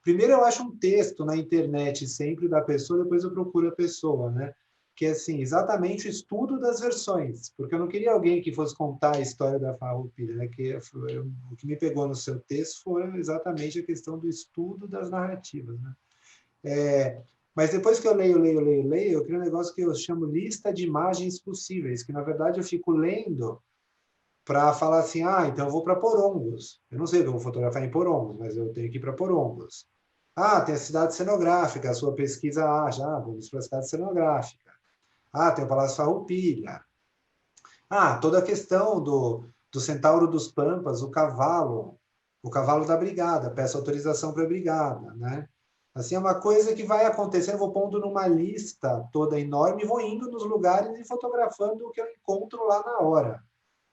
Speaker 2: Primeiro, eu acho um texto na internet sempre da pessoa, depois eu procuro a pessoa, né? Que é assim, exatamente o estudo das versões, porque eu não queria alguém que fosse contar a história da Farroupilha, né? O que me pegou no seu texto foi exatamente a questão do estudo das narrativas, né? Mas depois que eu leio, eu crio um negócio que eu chamo lista de imagens possíveis, que na verdade eu fico lendo para falar assim, então eu vou para Porongos. Eu não sei o que eu vou fotografar em Porongos, mas eu tenho que ir para Porongos. Ah, tem a cidade cenográfica, a sua pesquisa acha, vamos para a cidade cenográfica. Ah, tem o Palácio Farroupilha. Ah, toda a questão do Centauro dos Pampas, o cavalo da brigada, peço autorização para a brigada, né? Assim, é uma coisa que vai acontecendo, vou pondo numa lista toda enorme, vou indo nos lugares e fotografando o que eu encontro lá na hora,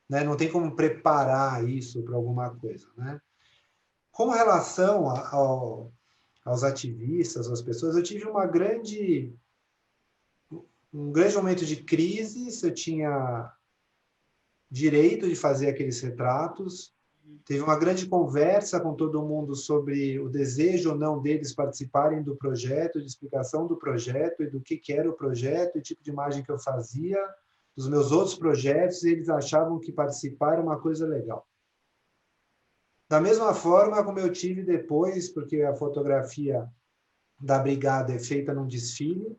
Speaker 2: né? Não tem como preparar isso para alguma coisa, né? Com relação aos ativistas, às pessoas, eu tive um grande momento de crise, eu tinha direito de fazer aqueles retratos. Teve uma grande conversa com todo mundo sobre o desejo ou não deles participarem do projeto, de explicação do projeto e do que era o projeto, e o tipo de imagem que eu fazia, dos meus outros projetos, e eles achavam que participar era uma coisa legal. Da mesma forma como eu tive depois, porque a fotografia da brigada é feita num desfile,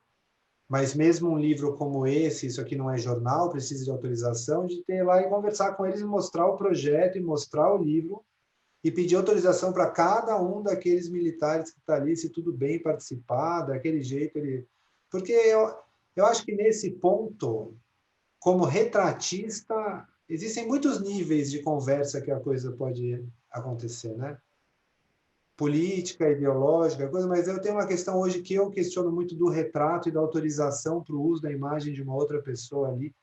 Speaker 2: mas mesmo um livro como esse, isso aqui não é jornal, precisa de autorização, de ter lá e conversar com eles e mostrar o projeto e mostrar o livro e pedir autorização para cada um daqueles militares que está ali, se tudo bem participar, daquele jeito. Porque eu acho que nesse ponto, como retratista, existem muitos níveis de conversa que a coisa pode acontecer, né? Política, ideológica, coisa, mas eu tenho uma questão hoje que eu questiono muito do retrato e da autorização para o uso da imagem de uma outra pessoa ali,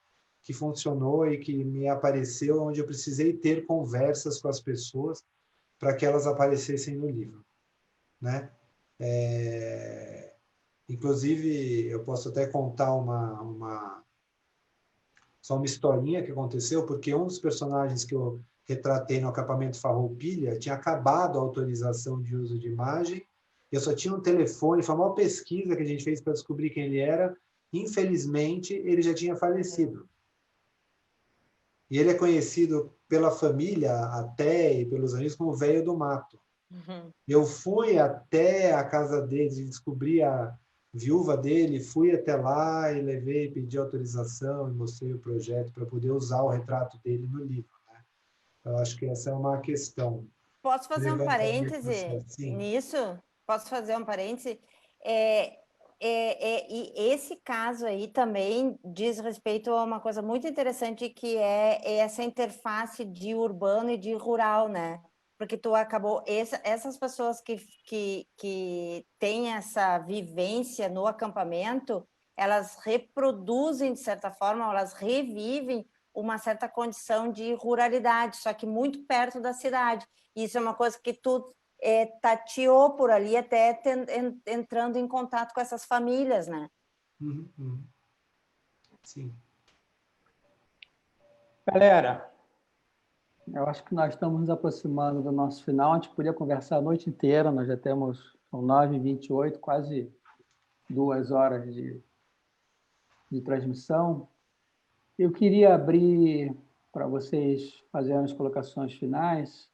Speaker 2: que funcionou e que me apareceu, onde eu precisei ter conversas com as pessoas para que elas aparecessem no livro, né? Inclusive, eu posso até contar só uma historinha que aconteceu, porque um dos personagens que eu retratei no acampamento Farroupilha tinha acabado a autorização de uso de imagem, eu só tinha um telefone, foi uma pesquisa que a gente fez para descobrir quem ele era, infelizmente ele já tinha falecido. E ele é conhecido pela família até e pelos amigos como Velho do Mato. Uhum. Eu fui até a casa dele, descobri a viúva dele, fui até lá e levei, pedi autorização e mostrei o projeto para poder usar o retrato dele no livro, né? Eu acho que essa é uma questão.
Speaker 4: Posso fazer um parêntese nisso? Posso fazer um parêntese? E esse caso aí também diz respeito a uma coisa muito interessante, que é essa interface de urbano e de rural, né? Porque tu acabou... Essas pessoas que têm essa vivência no acampamento, elas reproduzem, de certa forma, elas revivem uma certa condição de ruralidade, só que muito perto da cidade. Isso é uma coisa que tu tateou por ali, até entrando em contato com essas famílias, né?
Speaker 2: Sim.
Speaker 1: Galera, eu acho que nós estamos nos aproximando do nosso final. A gente podia conversar a noite inteira, nós já temos, são 9h28, quase 2 horas de transmissão. Eu queria abrir para vocês fazerem as colocações finais,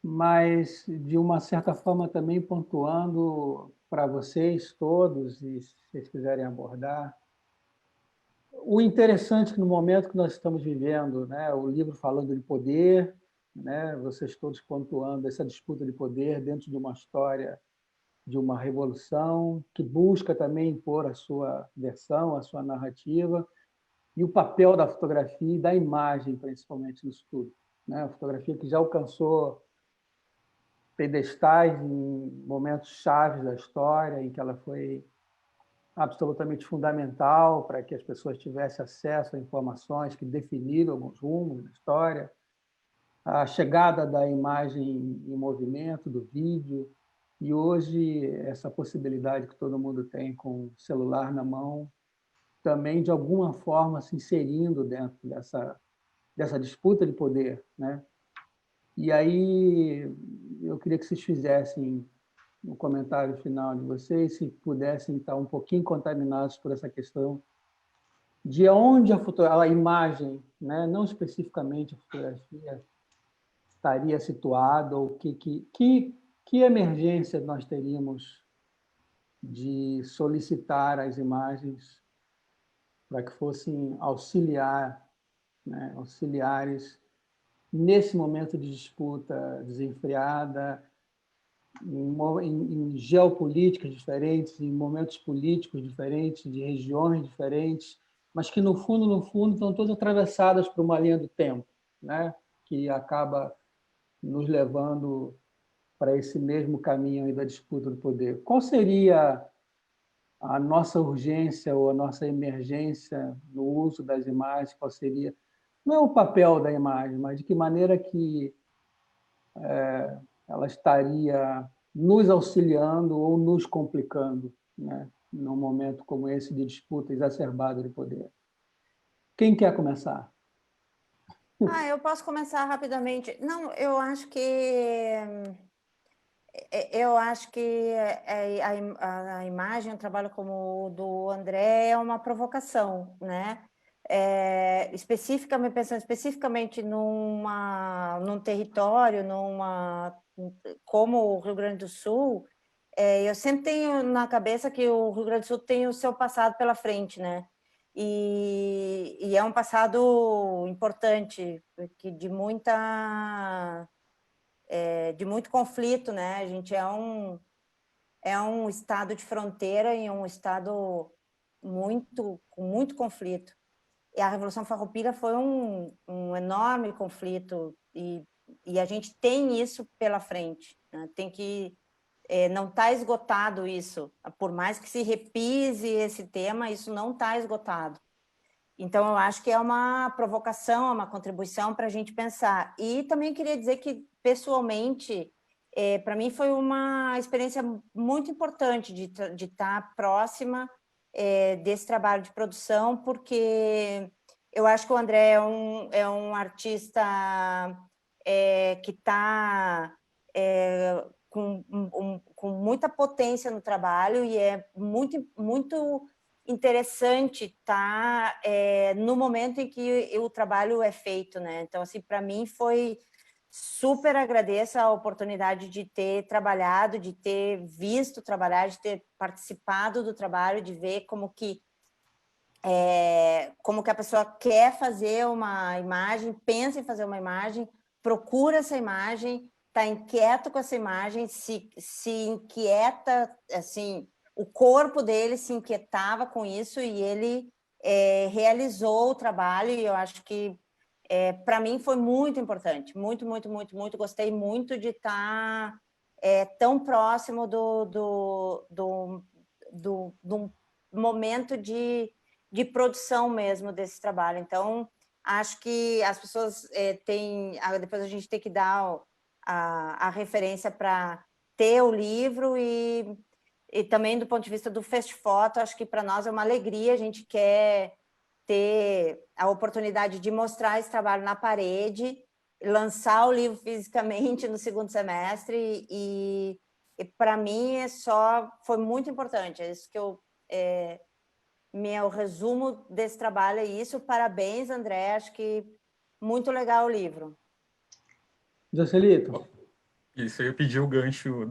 Speaker 1: mas, de uma certa forma, também pontuando para vocês todos, e se vocês quiserem abordar, o interessante que no momento que nós estamos vivendo, né, o livro falando de poder, né, vocês todos pontuando essa disputa de poder dentro de uma história de uma revolução, que busca também impor a sua versão, a sua narrativa, e o papel da fotografia e da imagem, principalmente, nisso tudo, né? A fotografia que já alcançou pedestais em momentos chaves da história, em que ela foi absolutamente fundamental para que as pessoas tivessem acesso a informações que definiram alguns rumos da história, a chegada da imagem em movimento, do vídeo, e hoje essa possibilidade que todo mundo tem com o celular na mão, também de alguma forma se inserindo dentro dessa disputa de poder, né? E aí eu queria que vocês fizessem no comentário final de vocês, se pudessem estar um pouquinho contaminados por essa questão de onde a imagem, né, não especificamente a fotografia, estaria situada, ou que emergência nós teríamos de solicitar as imagens para que fossem auxiliares nesse momento de disputa desenfreada, em geopolíticas diferentes, em momentos políticos diferentes, de regiões diferentes, mas que, no fundo, estão todas atravessadas por uma linha do tempo, né? Que acaba nos levando para esse mesmo caminho aí da disputa do poder. Qual seria a nossa urgência ou a nossa emergência no uso das imagens? Qual seria, não é o papel da imagem, mas de que maneira que ela estaria nos auxiliando ou nos complicando, né? Num momento como esse de disputa exacerbada de poder. Quem quer começar?
Speaker 4: Eu posso começar rapidamente. Não, eu acho que a imagem, um trabalho como o do André é uma provocação, né? Pensando especificamente num território, como o Rio Grande do Sul, eu sempre tenho na cabeça que o Rio Grande do Sul tem o seu passado pela frente, né? E é um passado importante, de muito conflito, né? A gente é um estado de fronteira e um estado com muito conflito. E a Revolução Farroupilha foi um enorme conflito e a gente tem isso pela frente, né? Não está esgotado isso, por mais que se repise esse tema, isso não está esgotado. Então, eu acho que é uma provocação, uma contribuição para a gente pensar. E também queria dizer que, pessoalmente, para mim foi uma experiência muito importante de estar próxima desse trabalho de produção, porque eu acho que o André é um artista que está com muita potência no trabalho e é muito, muito interessante estar no momento em que o trabalho é feito, né? Então, assim, para mim super agradeço a oportunidade de ter trabalhado, de ter visto trabalhar, de ter participado do trabalho, de ver como que a pessoa quer fazer uma imagem, pensa em fazer uma imagem, procura essa imagem, está inquieto com essa imagem, se inquieta, assim, o corpo dele se inquietava com isso e ele realizou o trabalho e eu acho que para mim foi muito importante, muito, muito, muito, muito, gostei muito de estar tão próximo do momento de produção mesmo desse trabalho. Então, acho que as pessoas depois a gente tem que dar a referência para ter o livro e também do ponto de vista do Festfoto, acho que para nós é uma alegria, a gente quer ter a oportunidade de mostrar esse trabalho na parede, lançar o livro fisicamente no segundo semestre e para mim foi muito importante, é isso que meu resumo desse trabalho é isso. Parabéns, André. Acho que muito legal o livro.
Speaker 1: Joselito.
Speaker 3: Isso, eu ia pedir o gancho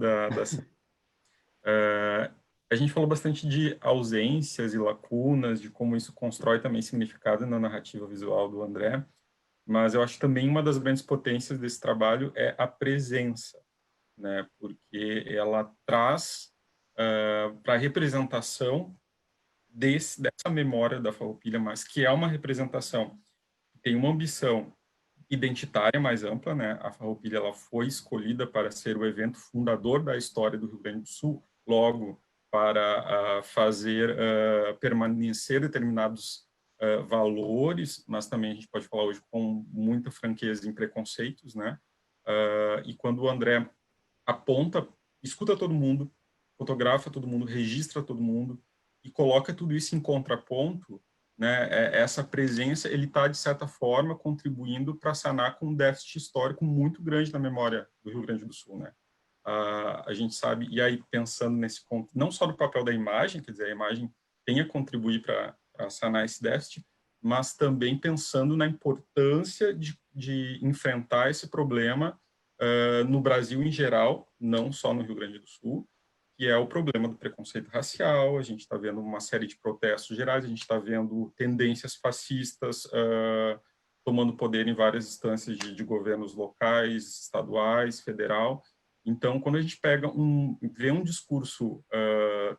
Speaker 3: a gente falou bastante de ausências e lacunas, de como isso constrói também significado na narrativa visual do André, mas eu acho que também uma das grandes potências desse trabalho é a presença, né? Porque ela traz para a representação dessa memória da Farroupilha, mas que é uma representação que tem uma ambição identitária mais ampla, né? A Farroupilha ela foi escolhida para ser o evento fundador da história do Rio Grande do Sul, logo para fazer permanecer determinados valores, mas também a gente pode falar hoje com muita franqueza em preconceitos, né? E quando o André aponta, escuta todo mundo, fotografa todo mundo, registra todo mundo e coloca tudo isso em contraponto, né? Essa presença, ele está, de certa forma, contribuindo para sanar com um déficit histórico muito grande na memória do Rio Grande do Sul, né? A gente sabe, e aí pensando nesse ponto, não só do papel da imagem, quer dizer, a imagem tem a contribuir para sanar esse déficit, mas também pensando na importância de enfrentar esse problema no Brasil em geral, não só no Rio Grande do Sul, que é o problema do preconceito racial. A gente está vendo uma série de protestos gerais, a gente está vendo tendências fascistas tomando poder em várias instâncias de governos locais, estaduais, federal, Então, quando a gente vê um discurso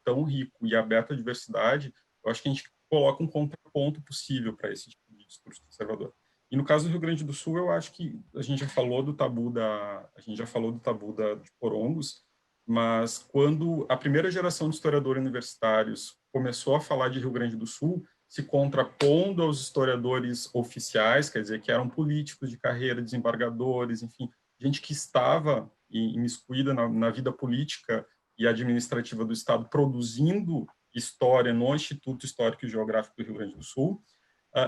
Speaker 3: tão rico e aberto à diversidade, eu acho que a gente coloca um contraponto possível para esse tipo de discurso conservador. E no caso do Rio Grande do Sul, eu acho que a gente já falou do tabu de Porongos, mas quando a primeira geração de historiadores universitários começou a falar de Rio Grande do Sul, se contrapondo aos historiadores oficiais, quer dizer, que eram políticos de carreira, desembargadores, enfim, gente que estava imiscuída na vida política e administrativa do Estado, produzindo história no Instituto Histórico e Geográfico do Rio Grande do Sul.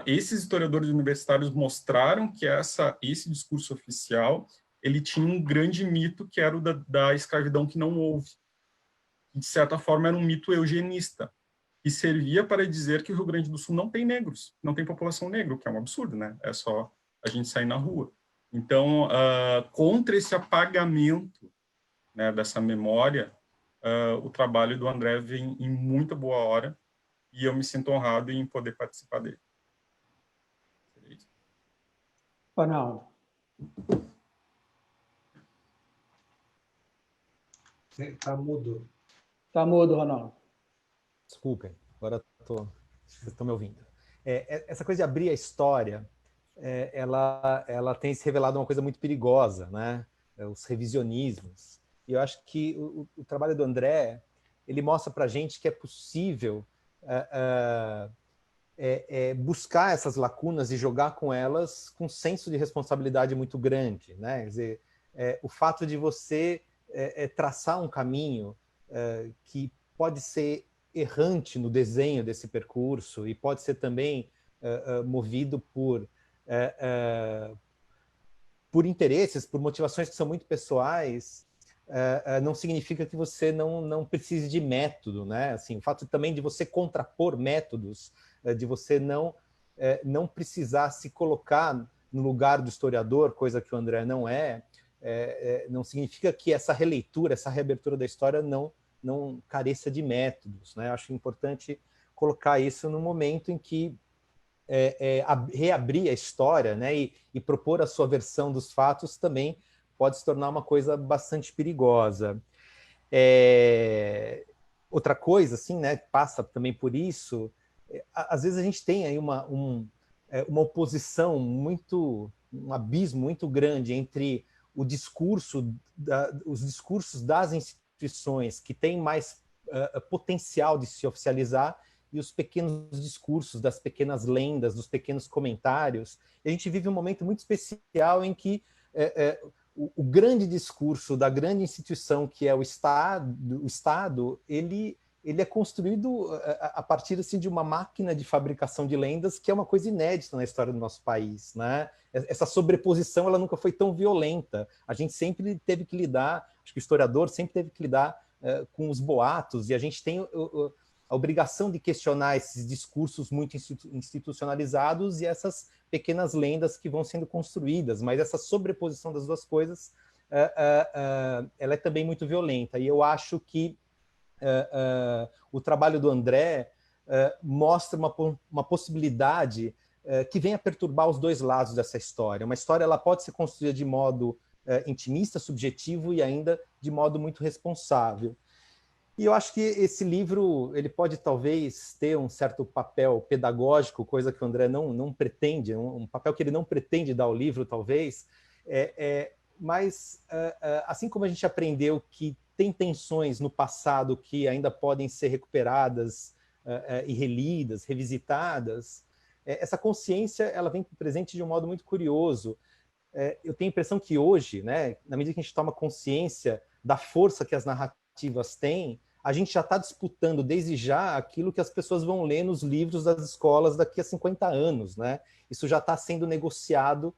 Speaker 3: Esses historiadores universitários mostraram que esse discurso oficial ele tinha um grande mito, que era o da escravidão que não houve. Que, de certa forma, era um mito eugenista, que servia para dizer que o Rio Grande do Sul não tem negros, não tem população negra, o que é um absurdo, né? É só a gente sair na rua. Então, contra esse apagamento, né, dessa memória, o trabalho do André vem em muita boa hora e eu me sinto honrado em poder participar dele.
Speaker 1: Ronaldo.
Speaker 2: Está mudo.
Speaker 1: Está mudo, Ronaldo.
Speaker 5: Desculpem, agora vocês estão me ouvindo. Essa coisa de abrir a história, ela tem se revelado uma coisa muito perigosa, né? Os revisionismos. E eu acho que o trabalho do André, ele mostra para a gente que é possível buscar essas lacunas e jogar com elas com um senso de responsabilidade muito grande, né? Quer dizer, o fato de você traçar um caminho que pode ser errante no desenho desse percurso e pode ser também movido por interesses, por motivações que são muito pessoais, não significa que você não precise de método, né? Assim, o fato também de você contrapor métodos, de você não precisar se colocar no lugar do historiador, coisa que o André não não significa que essa releitura, essa reabertura da história não careça de métodos, né? Acho importante colocar isso no momento em que reabrir a história, né, e propor a sua versão dos fatos também pode se tornar uma coisa bastante perigosa. Outra coisa, assim, né, passa também por isso, às vezes a gente tem aí uma oposição um abismo muito grande entre os discursos das instituições que têm mais potencial de se oficializar e os pequenos discursos, das pequenas lendas, dos pequenos comentários. E a gente vive um momento muito especial em que o grande discurso da grande instituição, que é o Estado, ele é construído a partir assim, de uma máquina de fabricação de lendas, que é uma coisa inédita na história do nosso país, né? Essa sobreposição ela nunca foi tão violenta. A gente sempre teve que lidar, acho que o historiador sempre teve que lidar com os boatos, e a gente tem a obrigação de questionar esses discursos muito institucionalizados e essas pequenas lendas que vão sendo construídas, mas essa sobreposição das duas coisas ela é também muito violenta, e eu acho que o trabalho do André mostra uma possibilidade que vem a perturbar os dois lados dessa história. Uma história ela pode ser construída de modo intimista, subjetivo e ainda de modo muito responsável. E eu acho que esse livro ele pode talvez ter um certo papel pedagógico, coisa que o André não pretende, um papel que ele não pretende dar ao livro, talvez, mas assim como a gente aprendeu que tem tensões no passado que ainda podem ser recuperadas e relidas, revisitadas, essa consciência ela vem presente de um modo muito curioso. Eu tenho a impressão que hoje, né, na medida que a gente toma consciência da força que as narrativas têm, a gente já está disputando desde já aquilo que as pessoas vão ler nos livros das escolas daqui a 50 anos, né? Isso já está sendo negociado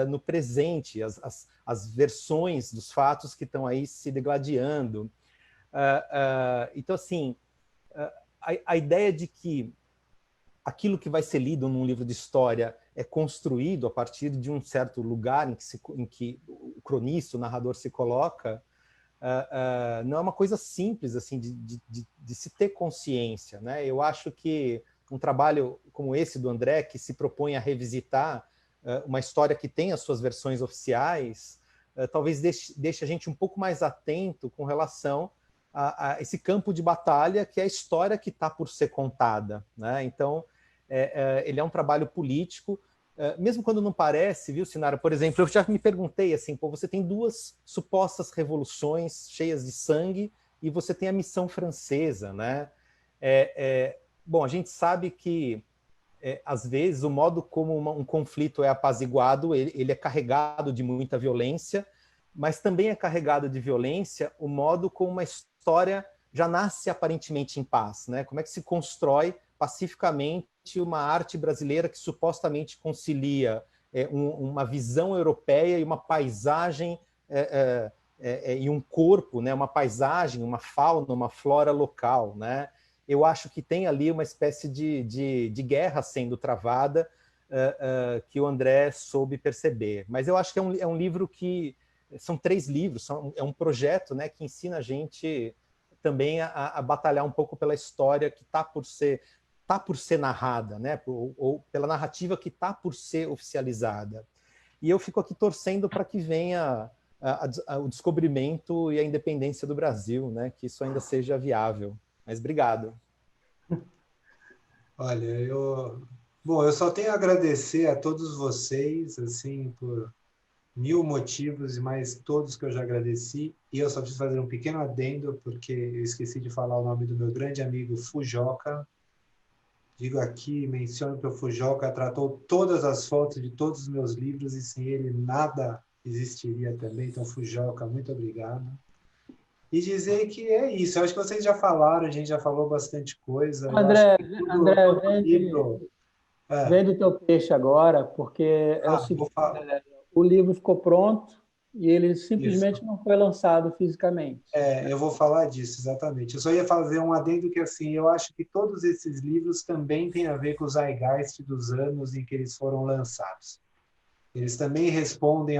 Speaker 5: no presente, as versões dos fatos que estão aí se degladiando. Então, assim, a ideia de que aquilo que vai ser lido num livro de história é construído a partir de um certo lugar em que o cronista, o narrador se coloca, não é uma coisa simples assim de se ter consciência, né? Eu acho que um trabalho como esse do André, que se propõe a revisitar uma história que tem as suas versões oficiais, talvez deixe a gente um pouco mais atento com relação a esse campo de batalha que é a história que está por ser contada, né? Então, ele é um trabalho político, mesmo quando não parece, viu, Sinara? Por exemplo, eu já me perguntei assim, pô, você tem duas supostas revoluções cheias de sangue e você tem a missão francesa, né? Bom, a gente sabe que às vezes o modo como um conflito é apaziguado, ele é carregado de muita violência, mas também é carregado de violência o modo como uma história já nasce aparentemente em paz, né? Como é que se constrói pacificamente uma arte brasileira que supostamente concilia uma visão europeia e uma paisagem e um corpo, né? Uma paisagem, uma fauna, uma flora local, né? Eu acho que tem ali uma espécie de guerra sendo travada que o André soube perceber. Mas eu acho que é um livro que... São 3 livros, é um projeto, né, que ensina a gente também a batalhar um pouco pela história que está por ser narrada, né, ou pela narrativa que está por ser oficializada. E eu fico aqui torcendo para que venha o descobrimento e a independência do Brasil, né, que isso ainda seja viável. Mas obrigado.
Speaker 2: Olha, eu só tenho a agradecer a todos vocês, assim, por 1000 motivos e mais todos que eu já agradeci. E eu só preciso fazer um pequeno adendo, porque eu esqueci de falar o nome do meu grande amigo Fujioka. Digo aqui, menciono que o Fujioka tratou todas as fotos de todos os meus livros e sem ele nada existiria também. Então, Fujioka, muito obrigado. E dizer que é isso. Eu acho que vocês já falaram, a gente já falou bastante coisa.
Speaker 1: André,
Speaker 2: Livro...
Speaker 1: vende o teu peixe agora, porque é o seguinte, o livro ficou pronto e ele simplesmente não foi lançado fisicamente.
Speaker 2: Eu vou falar disso, exatamente. Eu só ia fazer um adendo que, assim, eu acho que todos esses livros também têm a ver com o zeitgeist dos anos em que eles foram lançados. Eles também respondem,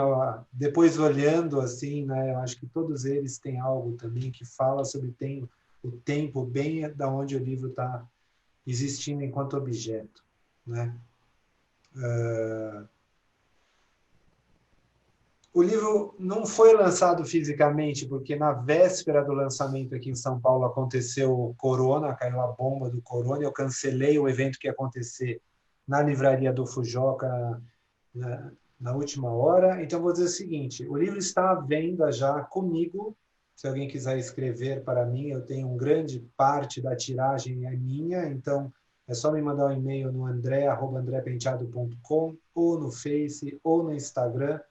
Speaker 2: depois olhando assim, né, eu acho que todos eles têm algo também que fala sobre o tempo bem da onde o livro está existindo enquanto objeto, né? O livro não foi lançado fisicamente, porque na véspera do lançamento aqui em São Paulo aconteceu o Corona, caiu a bomba do Corona, eu cancelei o evento que ia acontecer na livraria do Fujioka na última hora. Então, vou dizer o seguinte, o livro está à venda já comigo, se alguém quiser escrever para mim, eu tenho grande parte da tiragem é minha, então é só me mandar um e-mail no andré@andrepenteado.com, ou no Face, ou no Instagram.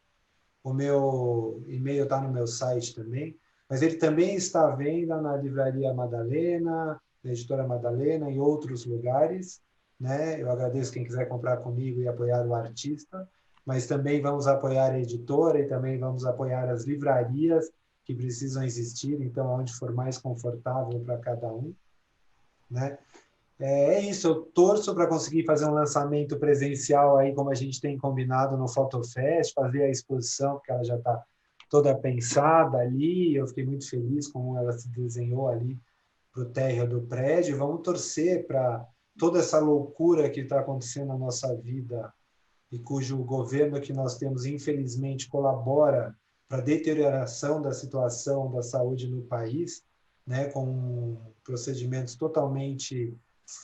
Speaker 2: O meu e-mail está no meu site também, mas ele também está à venda na Livraria Madalena, na Editora Madalena, em outros lugares, né? Eu agradeço quem quiser comprar comigo e apoiar o artista, mas também vamos apoiar a editora e também vamos apoiar as livrarias que precisam existir, então, onde for mais confortável para cada um, né? É isso, eu torço para conseguir fazer um lançamento presencial aí, como a gente tem combinado no Fotofest, fazer a exposição, porque ela já está toda pensada ali, eu fiquei muito feliz com ela se desenhou ali para o térreo do prédio. Vamos torcer para toda essa loucura que está acontecendo na nossa vida e cujo governo que nós temos, infelizmente, colabora para a deterioração da situação da saúde no país, né, com procedimentos totalmente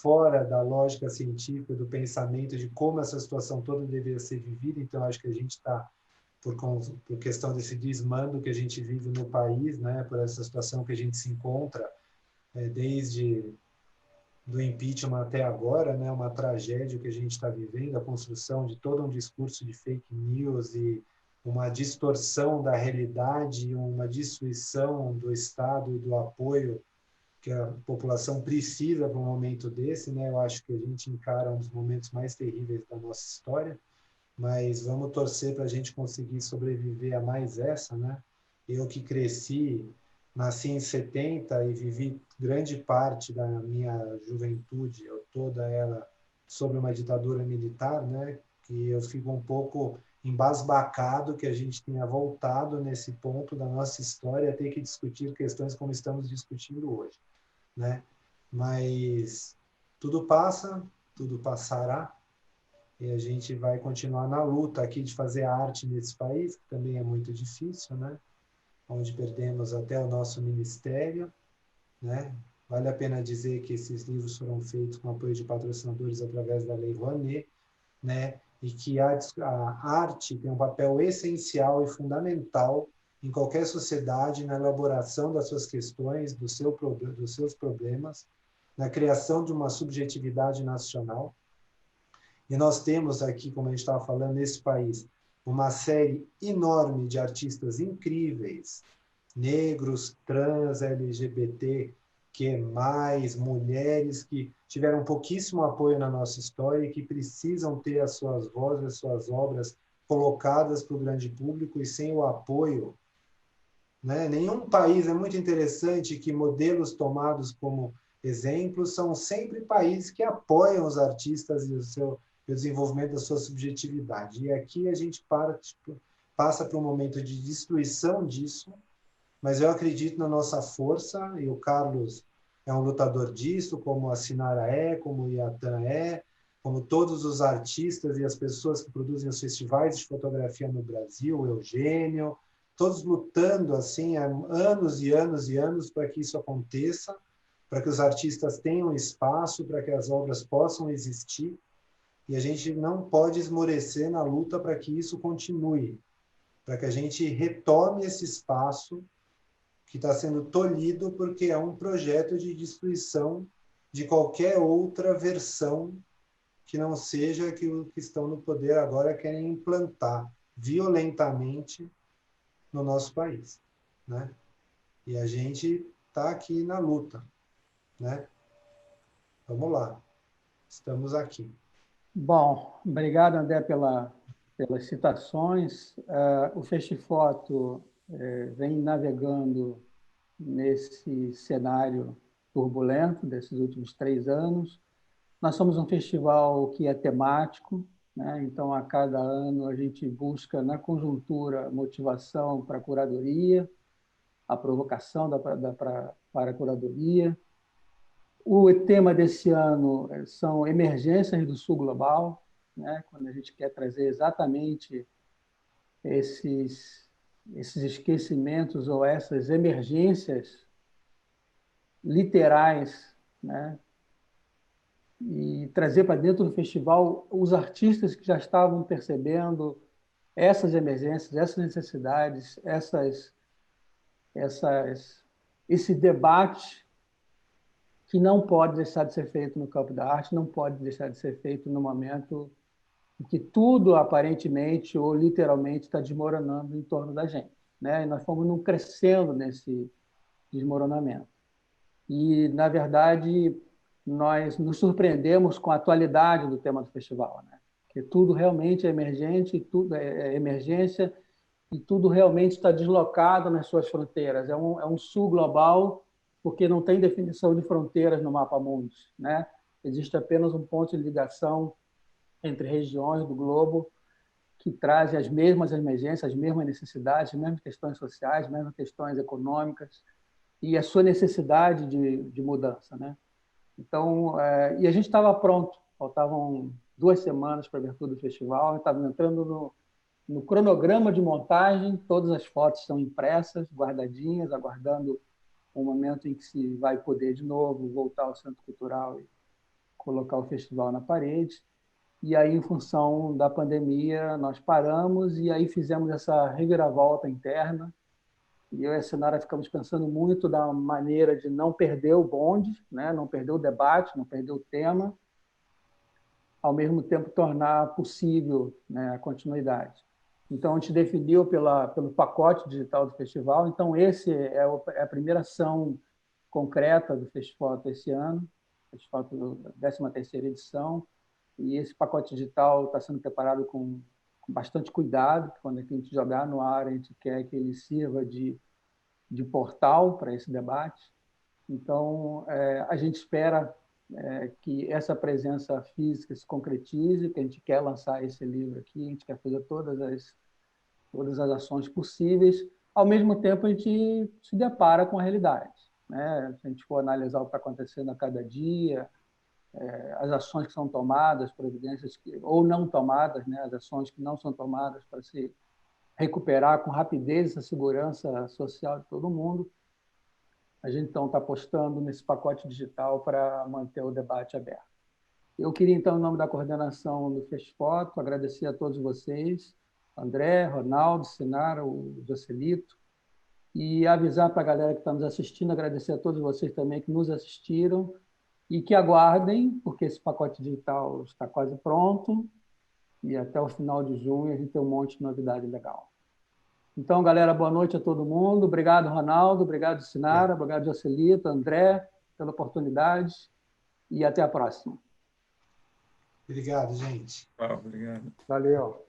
Speaker 2: fora da lógica científica, do pensamento de como essa situação toda deveria ser vivida. Então, acho que a gente está, por questão desse desmando que a gente vive no país, né, por essa situação que a gente se encontra, desde do impeachment até agora, né, uma tragédia que a gente está vivendo, a construção de todo um discurso de fake news e uma distorção da realidade, uma destruição do Estado e do apoio que a população precisa para um momento desse, né? Eu acho que a gente encara um dos momentos mais terríveis da nossa história, mas vamos torcer para a gente conseguir sobreviver a mais essa, né? Eu que nasci em 70 e vivi grande parte da minha juventude, toda ela sob uma ditadura militar, né? Que eu fico um pouco embasbacado que a gente tenha voltado nesse ponto da nossa história a ter que discutir questões como estamos discutindo hoje, né? Mas tudo passa, tudo passará, E a gente vai continuar na luta aqui de fazer arte nesse país, que também é muito difícil, né? Onde perdemos até o nosso ministério, né? Vale a pena dizer que esses livros foram feitos com apoio de patrocinadores através da Lei Rouanet, né? E que a arte tem um papel essencial e fundamental em qualquer sociedade na elaboração das suas questões, dos seus problemas, na criação de uma subjetividade nacional. E nós temos aqui, como a gente estava falando, nesse país, uma série enorme de artistas incríveis, negros, trans, LGBT, que mais, mulheres que tiveram pouquíssimo apoio na nossa história e que precisam ter as suas vozes, as suas obras colocadas para o grande público, e sem o apoio, né? Nenhum país, é muito interessante que modelos tomados como exemplos são sempre países que apoiam os artistas e o desenvolvimento da sua subjetividade. E aqui a gente passa por um momento de destruição disso, mas eu acredito na nossa força, e o Carlos é um lutador disso, como a Sinara é, como o Iatan é, como todos os artistas e as pessoas que produzem os festivais de fotografia no Brasil, o Eugênio, todos lutando assim há anos e anos e anos para que isso aconteça, para que os artistas tenham espaço, para que as obras possam existir, e a gente não pode esmorecer na luta para que isso continue, para que a gente retome esse espaço que está sendo tolhido porque é um projeto de destruição de qualquer outra versão que não seja que os que estão no poder agora querem implantar violentamente no nosso país, né? E a gente está aqui na luta, né? Vamos lá, estamos aqui.
Speaker 1: Bom, obrigado, André, pelas citações. O Festifoto vem navegando nesse cenário turbulento desses últimos 3 anos. Nós somos um festival que é temático, né? Então, a cada ano, a gente busca, na conjuntura, motivação para a curadoria, a provocação para a curadoria. O tema desse ano são emergências do Sul Global, né? Quando a gente quer trazer exatamente esses esquecimentos ou essas emergências literais, né? E trazer para dentro do festival os artistas que já estavam percebendo essas emergências, essas necessidades, esse debate que não pode deixar de ser feito no campo da arte, não pode deixar de ser feito no momento em que tudo, aparentemente ou literalmente, está desmoronando em torno da gente, né? E nós fomos num crescendo nesse desmoronamento. E, na verdade, nós nos surpreendemos com a atualidade do tema do festival, né? Que tudo realmente é emergente, tudo é emergência, e tudo realmente está deslocado nas suas fronteiras. É um sul global, porque não tem definição de fronteiras no mapa mundi, né? Existe apenas um ponto de ligação entre regiões do globo que trazem as mesmas emergências, as mesmas necessidades, as mesmas questões sociais, as mesmas questões econômicas e a sua necessidade de mudança, né? Então, e a gente estava pronto, faltavam 2 semanas para a abertura do festival, estava entrando no cronograma de montagem, todas as fotos estão impressas, guardadinhas, aguardando o momento em que se vai poder de novo voltar ao Centro Cultural e colocar o festival na parede. E aí, em função da pandemia, nós paramos e aí fizemos essa reviravolta interna. E eu e a Sinara ficamos pensando muito da maneira de não perder o bonde, né? Não perder o debate, não perder o tema, ao mesmo tempo tornar possível, né, a continuidade. Então, a gente definiu pelo pacote digital do festival. Então, esse é a primeira ação concreta do festival esse ano, festival da 13ª edição. E esse pacote digital está sendo preparado com bastante cuidado. Quando a gente jogar no ar, a gente quer que ele sirva de portal para esse debate. Então, a gente espera que essa presença física se concretize, que a gente quer lançar esse livro aqui, a gente quer fazer todas as ações possíveis. Ao mesmo tempo, a gente se depara com a realidade, né? Se a gente for analisar o que está acontecendo a cada dia, as ações que são tomadas, providências ou não tomadas, né, as ações que não são tomadas para se recuperar com rapidez essa segurança social de todo mundo. A gente, então, está apostando nesse pacote digital para manter o debate aberto. Eu queria, então, em nome da coordenação do FESFOTO, agradecer a todos vocês, André, Ronaldo, Sinara, o Joselito, e avisar para a galera que está nos assistindo, agradecer a todos vocês também que nos assistiram e que aguardem, porque esse pacote digital está quase pronto e até o final de junho a gente tem um monte de novidade legal. Então, galera, boa noite a todo mundo. Obrigado, Ronaldo, obrigado, Sinara, obrigado, Joselito, André, pela oportunidade e até a próxima.
Speaker 2: Obrigado, gente.
Speaker 3: Obrigado.
Speaker 1: Valeu.